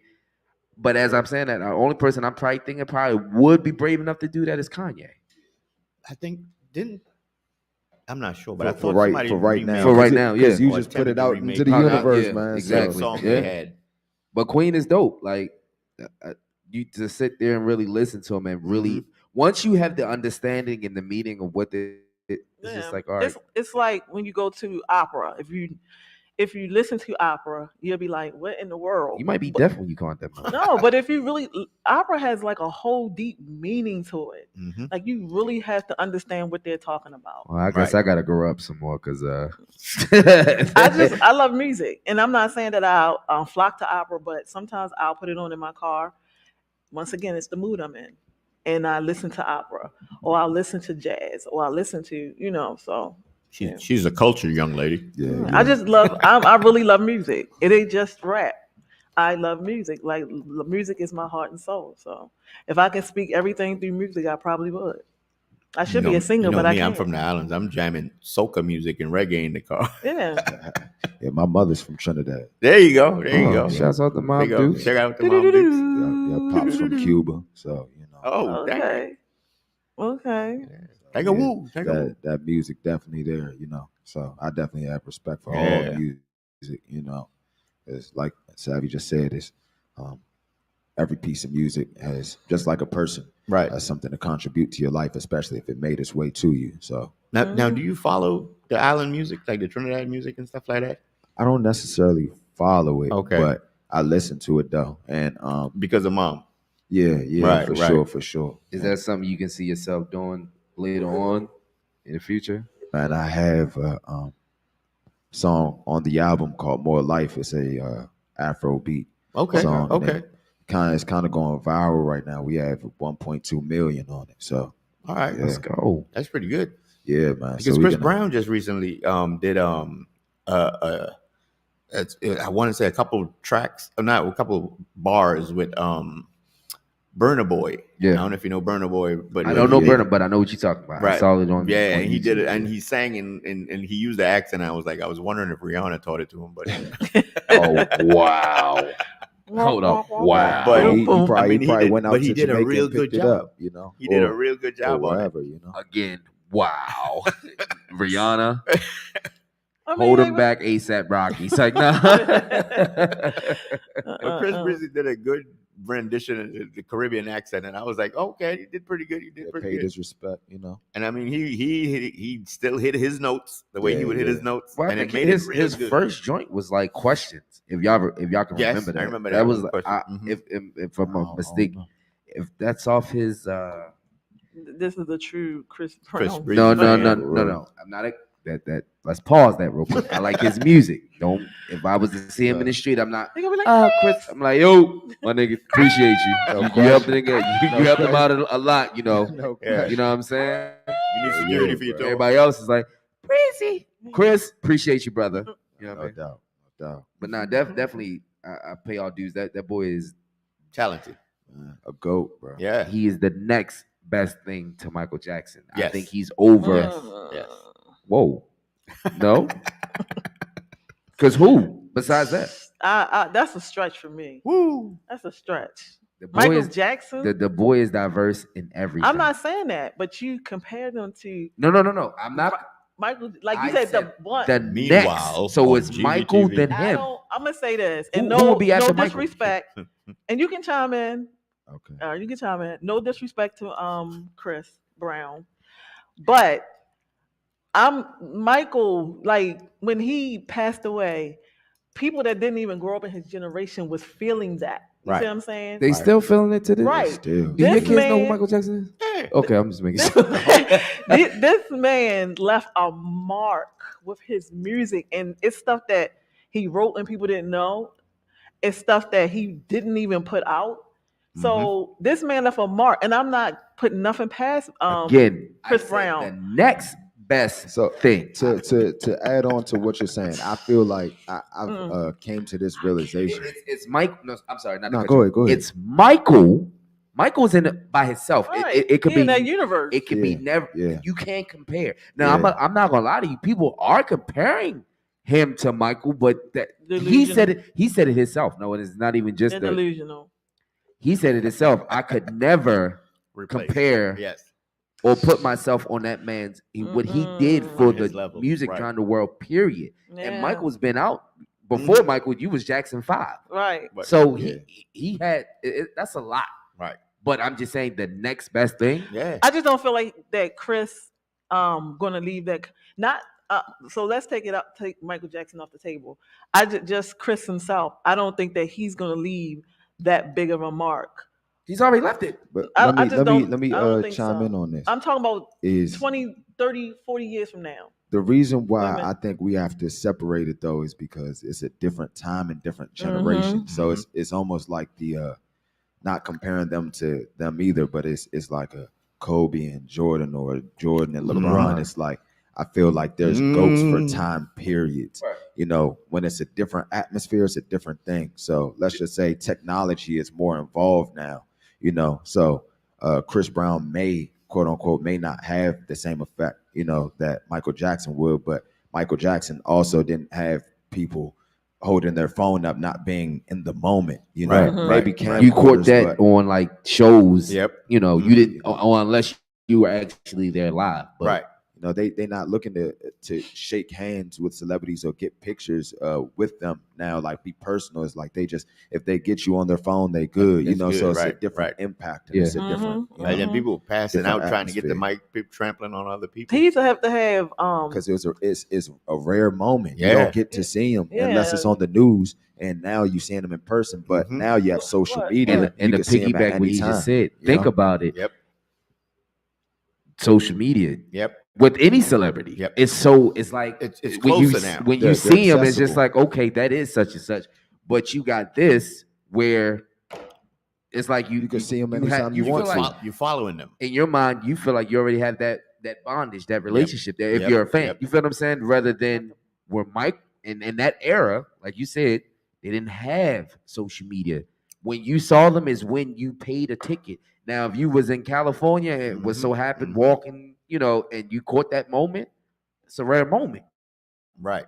But as I'm saying that, the only person I'm probably thinking would be brave enough to do that is Kanye. I think I'm not sure, but I thought for right now, yeah. Because you just put it out into the universe, man. Exactly. Song they had. But Queen is dope. Like you to sit there and really listen to him and really once you have the understanding and the meaning of what it's just like all right. It's like when you go to opera. If you listen to opera, you'll be like, what in the world? You might be deaf when you can't that much. No, but if you really, opera has like a whole deep meaning to it. Like you really have to understand what they're talking about. Well, I guess I got to grow up some more because I love music. And I'm not saying that I'll flock to opera, but sometimes I'll put it on in my car. Once again, it's the mood I'm in. And I listen to opera or I'll listen to jazz or I'll listen to, you know, so. She's a cultured young lady. Yeah. I just love. I really love music. It ain't just rap. I love music. Like music is my heart and soul. So if I can speak everything through music, I probably would. I should be a singer, but I can't. I'm from the islands. I'm jamming soca music and reggae in the car. Yeah. Yeah, my mother's from Trinidad. There you go. There you Oh, go. shouts out to Mom Big up. Dukes. Check out the Mom Dukes. Yeah, pops from Cuba. So, you know. Oh, dang. Okay. Okay. Take a woo. Take a woo. That music definitely there, you know. So I definitely have respect for Yeah. all music, you know. It's like Savvy just said, it's every piece of music has, just like a person, Right. has something to contribute to your life, especially if it made its way to you. So Now, do you follow the island music, like the Trinidad music and stuff like that? I don't necessarily follow it, Okay. but I listen to it though. And Because of Mom. yeah, Right, for right. sure. Is that something you can see yourself doing later on in the future? Man, I have a song on the album called More Life. It's a Afro beat Okay. song. Okay. It's kind of going viral right now. We have 1.2 million on it. So All right. Yeah. Let's go. That's pretty good. yeah, man. Because so Chris Brown just recently did I want to say a couple tracks, not a couple bars with Burna Boy. Yeah. I don't know if you know Burna Boy, but I don't know he- Burner, but I know what you're talking about. Right. I saw it on. Yeah, on and he did YouTube. it, and he sang and he used the accent. I was wondering if Rihanna taught it to him, but Oh wow! Hold up! Wow! But he probably, I mean, he probably went out but he to did a Jamaica real and good picked it job. up, you know. He did a Or- real good or job on it. wherever, you know. Again, wow! Rihanna, I mean, hold him like, back, ASAP Rocky. He's like, nah. Chris Breezy did a good rendition of the Caribbean accent, and I was like, okay, he did pretty good. He did They pretty paid good. his respect, you know. And I mean, he still hit his notes the way he Yeah, would hit his yeah. notes, Well, I and think it made his it real his good. first joint was like Questions. If y'all can Yes, remember that, I remember that that was one, Questions. Mhm. if I'm I not don't mistaken, know. if that's off his. this is the true Chris Chris Brown. Breezy. No. fan. I'm not that. Let's pause that real quick. I like his music. Don't. If I was to see him in the street, I'm not. They gonna be like, Chris. I'm like, yo, my nigga, appreciate you. No You helped the question. nigga. You No helped him out question. a lot. You know. No Yeah. question. You know what I'm saying? You need Yeah, security yeah, for your bro. door. Everybody else is like, Breezy, Chris, appreciate you, brother. You know what I No mean? doubt. But nah, definitely, I pay all dues. That boy is Talented. A goat, bro. Yeah. he is the next best thing to Michael Jackson. I Yes. think he's over. Yes. Yes. Whoa, no, because who besides that? That's a stretch for me. Woo. That's a stretch. The boy Michael is Jackson. the boy is diverse in everything. I'm not saying that, but you compare them to No. I'm not. Michael. Like you I said, the said one. The Meanwhile, next, so on it's Michael GVTV. then I him. don't. I'm gonna say this, Who- and who no, will be after no Michael? disrespect, and you can chime in. Okay. You can chime in. No disrespect to Chris Brown, but I'm Michael. Like when he passed away, people that didn't even grow up in his generation was feeling that. You Right. see what I'm saying? They still feeling it to this. Right. Still. Do your This kids know who man- Michael Jackson is? Yeah. Okay, I'm just making This, sure. this man left a mark with his music, and it's stuff that he wrote and people didn't know. It's stuff that he didn't even put out. So this man left a mark, and I'm not putting nothing past Again, Chris I said Brown. the next best So thing. to add on to what you're saying, I feel like I've Mm. came to this realization. It's Mike. No, I'm sorry. Not to No, cut go you. ahead, go ahead. It's Michael. Michael's in it by himself. Right. It could He in be that universe. It could be Yeah, never. yeah. You can't compare. Now Yeah. I'm not gonna lie to you. People are comparing him to Michael, but he Delusional. said it. He said it himself. No, it is not even just They're the. delusional. He said it himself. I could never Replace. compare Yes. or put myself on that man's what he did Mm-mm. for On his the level, music right. around the world. Period. Yeah. And Michael's been out before Mhm. Michael. You was Jackson 5. Right. But- So Yeah. he had that's a lot. Right. But I'm just saying the next best thing. Yeah. I just don't feel like that Chris gonna leave that not so let's take Michael Jackson off the table. Just Chris himself. I don't think that he's gonna leave that big of a mark. He's already left it. But I let me just let me don't- let me I don't think chime so. in on this. I'm talking about Is 20, 30, 40 years from now. the reason why Women. I think we have to separate it though is because it's a different time and different generation. So it's almost like the not comparing them to them either, but it's like a Kobe and Jordan or Jordan and LeBron. LeBron. It's like I feel like there's goats for Mm. time periods. Right. You know, when it's a different atmosphere, it's a different thing. So let's just say technology is more involved now, you know. So Chris Brown may, quote unquote, may not have the same effect, you know, that Michael Jackson would, but Michael Jackson also didn't have people holding their phone up, not being in the moment. You know, Right, maybe right. You caught camcorders, that but on like shows. Yep. You know, you didn't, or unless you were actually there live. But Right. you know, they're not looking to shake hands with celebrities or get pictures with them now. Like be personal. It's like they just, if they get you on their phone, they good. You That's know, good, so it's a right, different right. impact, and it's a different. You And then know, people passing different out trying to get the atmosphere. mic, people trampling on other people. He used to have because it's a rare moment. You Yeah. don't get to see them unless it's on the news, and now you seeing them in person. But now you have social media, and you the can see them at piggyback any what he time. just said. you Think know? about it. Yep. Social media. Yep. With any celebrity, Yep. it's like It's when you closer now. when They're you see them, it's just accessible. like, okay, that is such and such. But you got this where it's like You can see them anytime you feel want like to. You're following them. in your mind, you feel like you already have that bondage, that relationship there. If Yep. you're a fan, Yep. you feel what I'm saying. Rather than where Mike in that era, like you said, they didn't have social media. When you saw them is when you paid a ticket. Now, if you was in California and was so happened walking, you know, and you caught that moment, it's a rare moment. Right.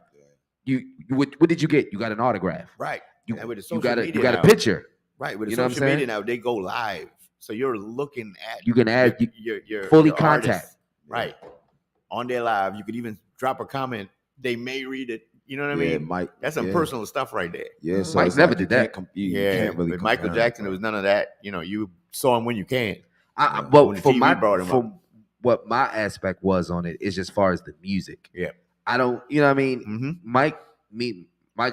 What did you get? You got an autograph. Right. You, and with the you social got a media you got now, a picture. Right. With the You know what I'm social media saying? now, they go live. So you're looking at You can add your fully your artist. contact. Right. On their live. You could even drop a comment. They may read it. You know what I Yeah, mean? Mike. That's some personal stuff right there. Yeah, so Mike it's never like did you that. can't you can't really. With Michael compare Jackson, there was none of that. You know, you saw him when you can. But When the for TV brought him up. what my aspect was on it is just far as the music. Yeah. I don't, you know what I mean? Mike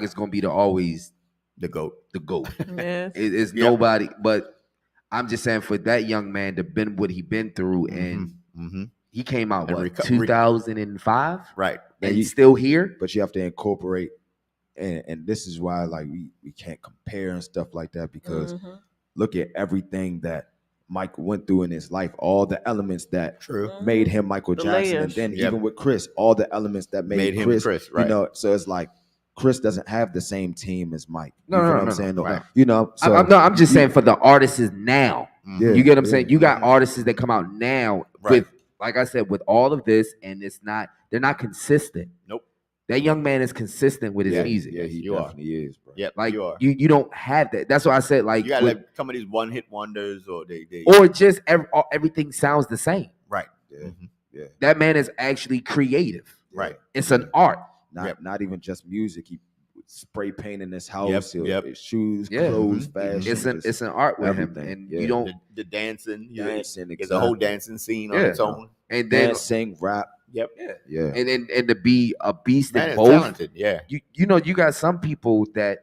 is gonna be always the GOAT. The GOAT. Yes. It's nobody, but I'm just saying for that young man to been what he been through, and he came out And what 2005, right? And he's still here. But you have to incorporate, and this is why like we can't compare and stuff like that, because look at everything that Mike went through in his life, all the elements that made him Michael Jackson, and then even with Chris, all the elements that made him Chris, right? You know, so it's like Chris doesn't have the same team as Mike. You know what I'm saying? Right. You know, so I'm just saying for the artists now. Yeah, you get what I'm saying? You got artists that come out now with, like I said, with all of this, and they're not consistent. Nope. That young man is consistent with his music. Yeah, he definitely is, bro. Yep, like you are. You don't have that. That's why I said like you gotta let some of these one hit wonders, or they or just everything sounds the same. Right. Yeah. Yeah. That man is actually creative. Right. It's an art. Not even just music. He spray paint in his house. Yep. Shoes, clothes, fashion. It's an art with everything. him, and you don't the dancing. Dancing, it's a whole dancing scene on its own. And then sing, rap. Yep. Yeah. And to be a beast Man in is both. Talented. Yeah. You know, you got some people that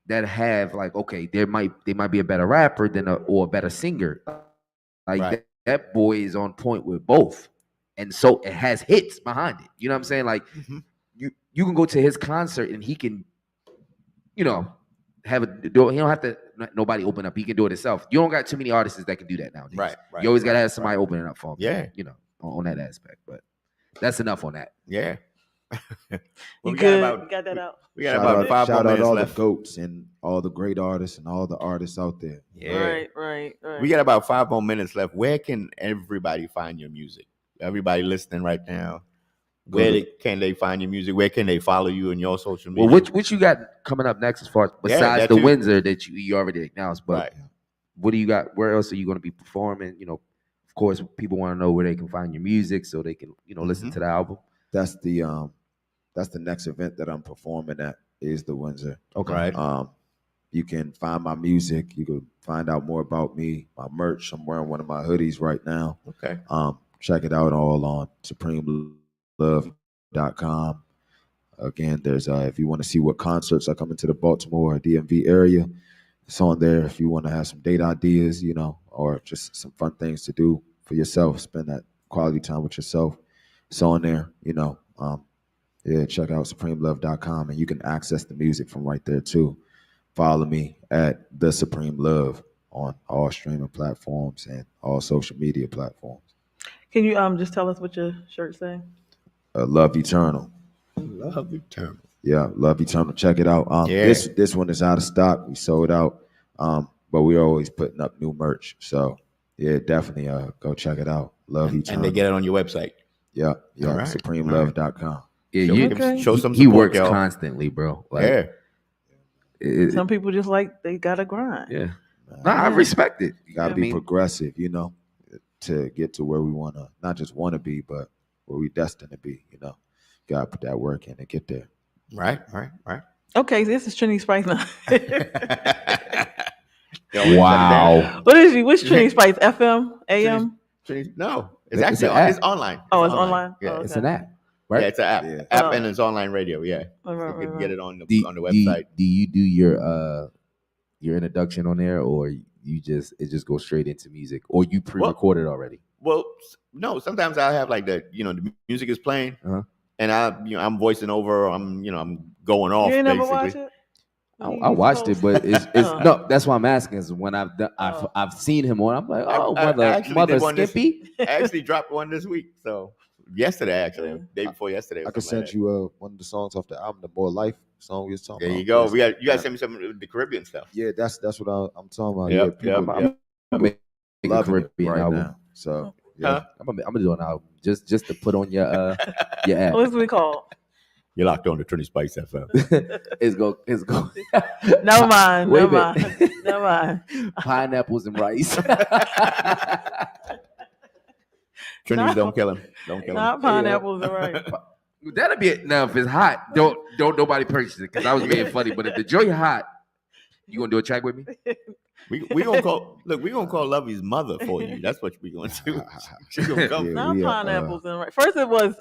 have like, okay, they might be a better rapper or a better singer. Like that boy is on point with both, and so it has hits behind it. You know what I'm saying? Like you can go to his concert and he can, you know, have a door. He don't have to nobody open up. He can do it himself. You don't got too many artists that can do that nowadays. Right. You always gotta have somebody opening up for him. Yeah. You know, on that aspect. But that's enough on that. Yeah. You got that out. We got about 5 more minutes all left. the GOATs and all the great artists and all the artists out there. Yeah. Right. We got about 5 more minutes left. Where can everybody find your music? Everybody listening right now. Where can they find your music? Where can they follow you in your social media? Well, which you got coming up next as far as besides the Windsor that you already announced, but what do you got? Where else are you going to be performing? You know, of course, people want to know where they can find your music so they can, you know, listen to the album. That's the next event that I'm performing at is the Windsor. Okay. Right. You can find my music. You can find out more about me, my merch. I'm wearing one of my hoodies right now. Okay. Check it out all on supremelove.com. Again, there's if you want to see what concerts are coming to the Baltimore or DMV area, it's on there. If you want to have some date ideas, you know, or just some fun things to do for yourself, spend that quality time with yourself, it's on there, you know. Check out supremelove.com and you can access the music from right there too. Follow me at The Supreme Love on all streaming platforms and all social media platforms. Can you just tell us what your shirt say? Love Eternal. Love Eternal. Yeah, Love Eternal. Check it out. This one is out of stock. We sold out. But we're always putting up new merch. So yeah, definitely go check it out. Love Eternal. And they get it on your website. Yeah. Supremelove.com. Yeah, Show, you, Okay. show some he support, works y'all. constantly, bro. Like, Yeah. Some people just like they gotta grind. Yeah. Man, Nah, I Yeah. respect it. you gotta I be mean, progressive, you know, to get to where we wanna not just wanna be, but where we destined to be, you know. Gotta put that work in to get there. Right. Okay, this is Trinity Spice now. You always shut it down. wow. What is you? Which Trinity Spice? FM? AM? No, It's it's actually an app. it's online. Oh, it's online? Yeah, Oh, It's okay. an app, right? yeah, it's an app. Yeah. App and it's online radio. Yeah, Right, so right, you can right, get right. it on the Do website. you do your introduction on there, or you just go straight into music, or you pre-recorded already? Well, no. Sometimes I have like the the music is playing, Uh-huh. and I'm voicing over. Or I'm going off You ain't never basically. watch it? I watched it, but it's Oh. no. That's why I'm asking. Is when I've done, Oh. I've seen him on. I'm like, oh, I mother actually did one this- Skippy. I actually dropped one this week. So yesterday, actually, day before yesterday. I could send you one of the songs off the album, the More Life song we was talking There about. you go. Yes. You got to send me some of the Caribbean stuff. Yeah, that's what I'm talking about. Yep, Yeah, people yep. I'm making a loving it Caribbean right album. now. So Huh? I'm gonna do an album just to put on your app. What's it called? You're locked on to Trinity Spice FM. It's go. Never mind. Wait a Never minute. mind. Never mind. Pineapples and rice. Trinity's No. don't kill him. Don't kill him. Not pineapples, all right. That'll be it. Now, if it's hot, don't nobody purchase it because I was being funny. But if the joint hot, you gonna do a track with me? We gonna call Lovey's mother for you. That's what we gonna do. She gonna come. Yeah. Not we, pineapples and right. First it was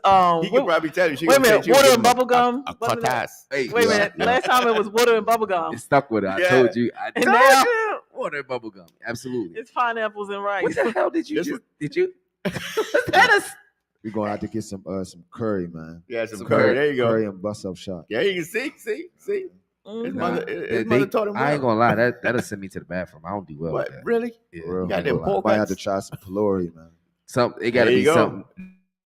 He can probably tell you. She wait a gonna say minute, she gonna water give and him bubble gum? A Wasn't it? cuttass. Hey, wait a Yeah, minute. yeah. Last time it was water and bubble gum. it stuck with it. I Yeah. told you. I And told now- you. Water and bubble gum. Absolutely. It's pineapples and rice. What the hell did you This just? Did you? That is. We're gonna have to get some curry, man. Yeah, some Some curry. There you go. Curry and bust up shot. Yeah, you can see. His Mhm. mother, his They- mother taught him well. I ain't gonna lie. That'll send me to the bathroom. I don't do well What? with that. Really? Yeah, For real. You got I ain't them gonna lie. pork Might have to guts? try some pylori, man. It gotta There be you go. something.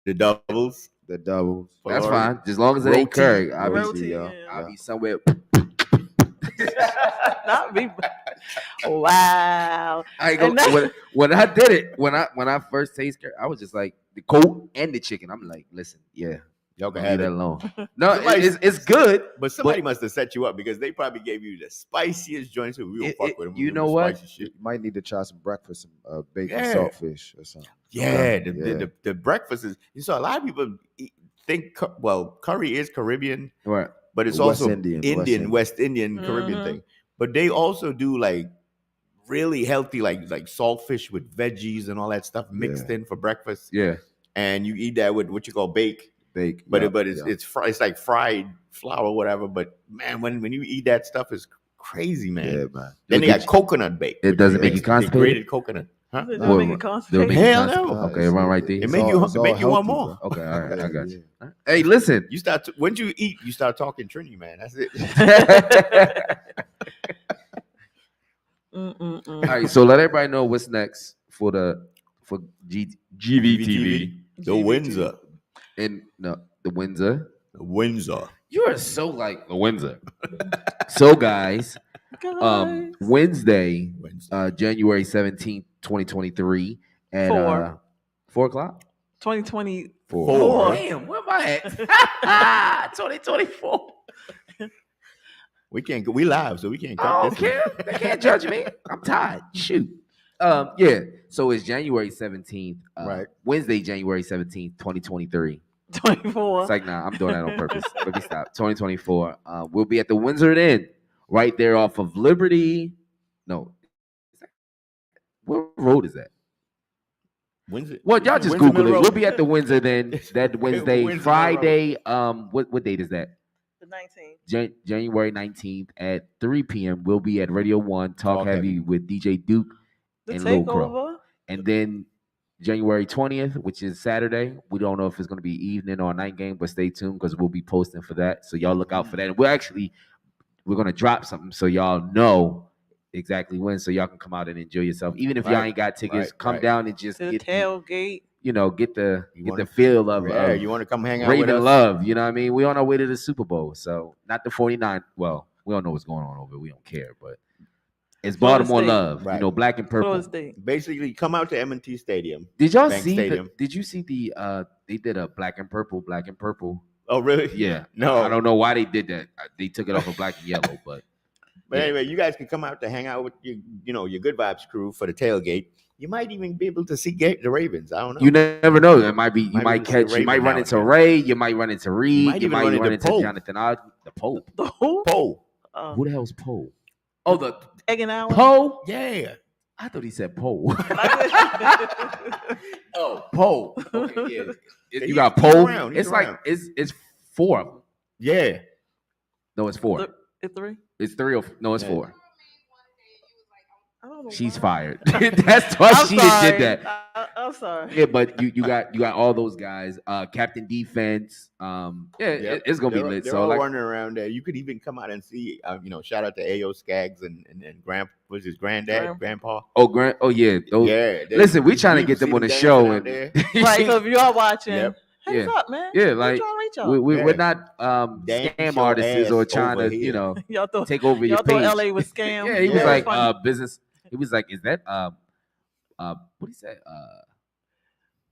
The doubles. The doubles. That's Pylori. fine. Just long as it ain't Roti. curry. I'll Roti, be, yeah. I'll be somewhere. Not me. Wow. I ain't And gonna, that- when I did it, when I first tasted curry, I was just like the coat and the chicken. I'm like, listen, yeah, Y'all can leave have that it. alone. No, Somebody's- it's good. But somebody must have set you up because they probably gave you the spiciest joints. We don't fuck with them. You know what? You might need to try some breakfast, some bacon Yeah. saltfish or something. Yeah, Yeah. the breakfast is. You saw a lot of people think curry is Caribbean, Right. but it's West also Indian, West Indian Caribbean Mhm. thing. But they also do like really healthy, like saltfish with veggies and all that stuff mixed in for breakfast. Yeah. And you eat that with what you call bake, Bake. but yeah, it's yeah. it's like fried flour or whatever. But man, when you eat that stuff, it's crazy, man. Yeah, man. Then they It'll got get coconut bake. It which doesn't is make you the constipated? grated coconut, huh? Does it Well, make it they'll constipated? make you Hell constipated. no. Okay, run right there. It make you it's all make you want healthy, more. bro. Okay, all right, I got Yeah, you. Hey, listen. You start when you eat, you start talking Trini, man. That's it. All right, so let everybody know what's next for GVTV The Windsor. and no the Windsor. The Windsor. You are so like the Windsor. So guys, Guys. Wednesday, Wednesday. January 17th, 2023 at 4 o'clock. 2024. Four. Damn, where am I at? 2024. We live, so we can't I cut don't this. care. They can't judge me. I'm tired. Shoot. Yeah. So it's January 17th. Right. Wednesday, January 17th, 2023. 24. It's like, nah, I'm doing that on purpose. Let me stop. 2024. We'll be at the Windsor Inn, right there off of Liberty. No. What road is that? Windsor. Well, y'all just Windsor Google Mill it. Road. We'll be at the Windsor then that Wednesday. Windsor Mill Friday, what date is that? The 19th. January 19th at 3 p.m. We'll be at Radio 1, Talk Talk Heavy Heavy. with DJ Duke The and Lil Crow. takeover. And then January 20th, which is Saturday. We don't know if it's going to be evening or night game, but stay tuned because we'll be posting for that. So y'all look out for that. And we're going to drop something so y'all know exactly when, so y'all can come out and enjoy yourself. Even if y'all Right, ain't got tickets, right, come right. down and just To the get tailgate. get the You get wanna- the feel of Yeah, you want to come hang out with Raven us? Love. You know what I mean? We on our way to the Super Bowl, so not the 49. Well, we don't know what's going on over. We don't care, but it's Florida Baltimore State. love. Right. You know, black and purple. Florida State. Basically, come out to M&T Stadium. Did y'all Bank see? Stadium. Did you see the? They did a black and purple Oh, really? Yeah. No. I don't know why they did that. They took it off of black and yellow, but But yeah. anyway, you guys can come out to hang out with your Good Vibes crew for the tailgate. You might even be able to see the Ravens. I don't know. You never know. It might be. You Might might even see a catch. You Raven might run now into and then. Ray. You might run into Reed. might You even might run run into into Pope. Jonathan the Pope. The who? Poe. Who the hell's Poe? Oh, the Egg and Allen. Poe. Yeah. I thought he said Poe. Oh, Poe. Okay, yeah. You He's got Poe. around, he's It's like around. it's 4 of them. Yeah. No, it's 4. It's 3. It's 3 or no, it's Yeah. 4. I don't know. She's why. fired. That's why I'm she sorry. did that. I'm sorry. Yeah, but you got all those guys. Captain Defense. Yep. It's gonna be They're- lit. They're So all like, running around there. You could even come out and see. Shout out to Ayo Skaggs and was his granddad, grandpa. oh yeah. Those, Yeah. listen, we trying to you get them see on the dancing show out and there. Right. So if you are watching, Yep. hey, Yeah. what's up, man? Yeah, We're like, trying to reach y'all. we're Yeah. not Dance scam your artists or ass trying over to here. Y'all thought take over your y'all thought page. LA was scam. Yeah, he was Yeah. like funny. business. He was like, is that what he said?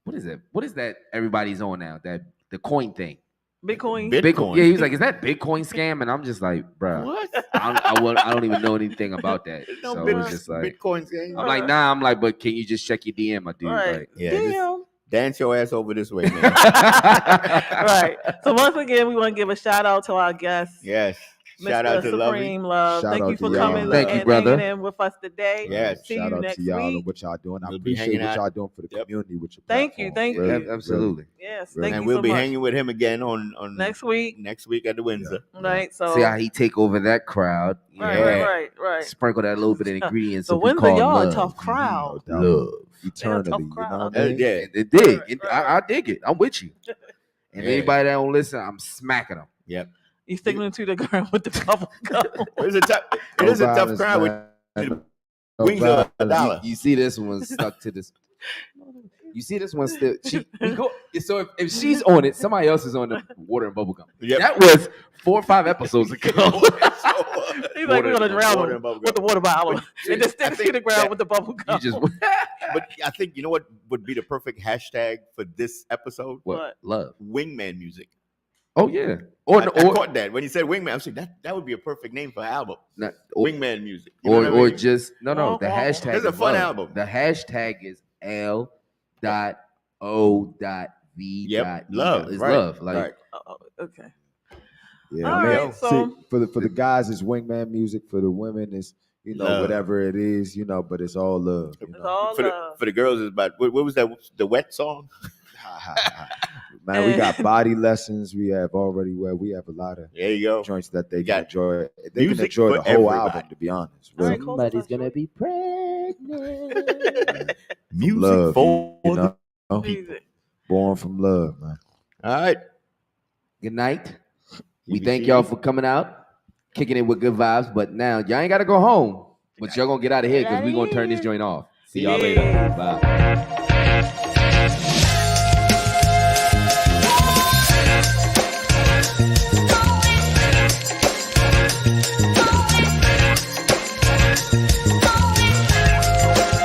What is it? What is that everybody's on now? That the coin thing. Bitcoin. Bitcoin. Yeah, he was like, is that Bitcoin scam? And I'm just like, bro, What? I don't even know anything about that. There's no So Bit- it's just like, Bitcoin game. I'm like, nah. I'm like, but can you just check your DM, my dude? Right. Like, Yeah. just Damn. dance your ass over this way, man. Right. So once again, we want to give a shout out to our guest, Yes. Shout Mr. out to Lovey. Supreme Love. Shout Thank out you to for y'all. coming Thank you, and brother. hanging in with us today. Yes. See Shout you out next to y'all week. and what y'all doing. I We'll be appreciate hanging what out. y'all doing for the Yep. community with your Thank platform. you. Thank Really, you. absolutely. Yes. Really. Thank And you we'll so be much. hanging with him again on Next week. at the Windsor. Right. So See how he take over that crowd. You right, know, Yeah. right. Sprinkle that little bit of ingredients. The of we Windsor, call y'all a love. tough crowd. No doubt. Love. Eternally, tough you know crowd. what I mean? Yeah. It dig. Right. I dig it. I'm with you. And Yeah. anybody that don't listen, I'm smacking them. Yep. You sticking to the ground with the bubble gum. It is a tough crowd with wings of a dollar. You see this one stuck to this. You see this one still. So if she's on it, somebody else is on the water and bubble gum. Yep. That was 4 or 5 episodes ago. He's like, we're gonna drown water him and bubble with the gum. water bottle But and just I stick to think the ground that with the bubble gum. You just But I think you know what would be the perfect hashtag for this episode? What? Love. Wingman music. Oh yeah. I caught that when you said Wingman. I was like, that would be a perfect name for an album. Wingman music. You know what I Or mean? just no. The hashtag. It's a is fun love. album. The hashtag is L.O.V. Yep. Love. It's right. love. Like right. Oh, okay. Yeah, All I mean, right, so- see, for the guys, it's wingman music. For the women, it's Love. whatever it is, but it's all love. It's all love. For the girls, it's about what was that? The wet song. Man, we got body lessons. We have already we have a lot of There you go. joints that they You can got enjoy. They can music enjoy for the whole everybody. album, to be honest. All Really. right, Somebody's gonna be pregnant. Music Love, for you the know, Music. born from love, man. All right. Good night. We GVTV. thank y'all for coming out, kicking it with good vibes. But now y'all ain't gotta go home, but y'all gonna get out of here because we gonna turn this joint off. See y'all later. Bye.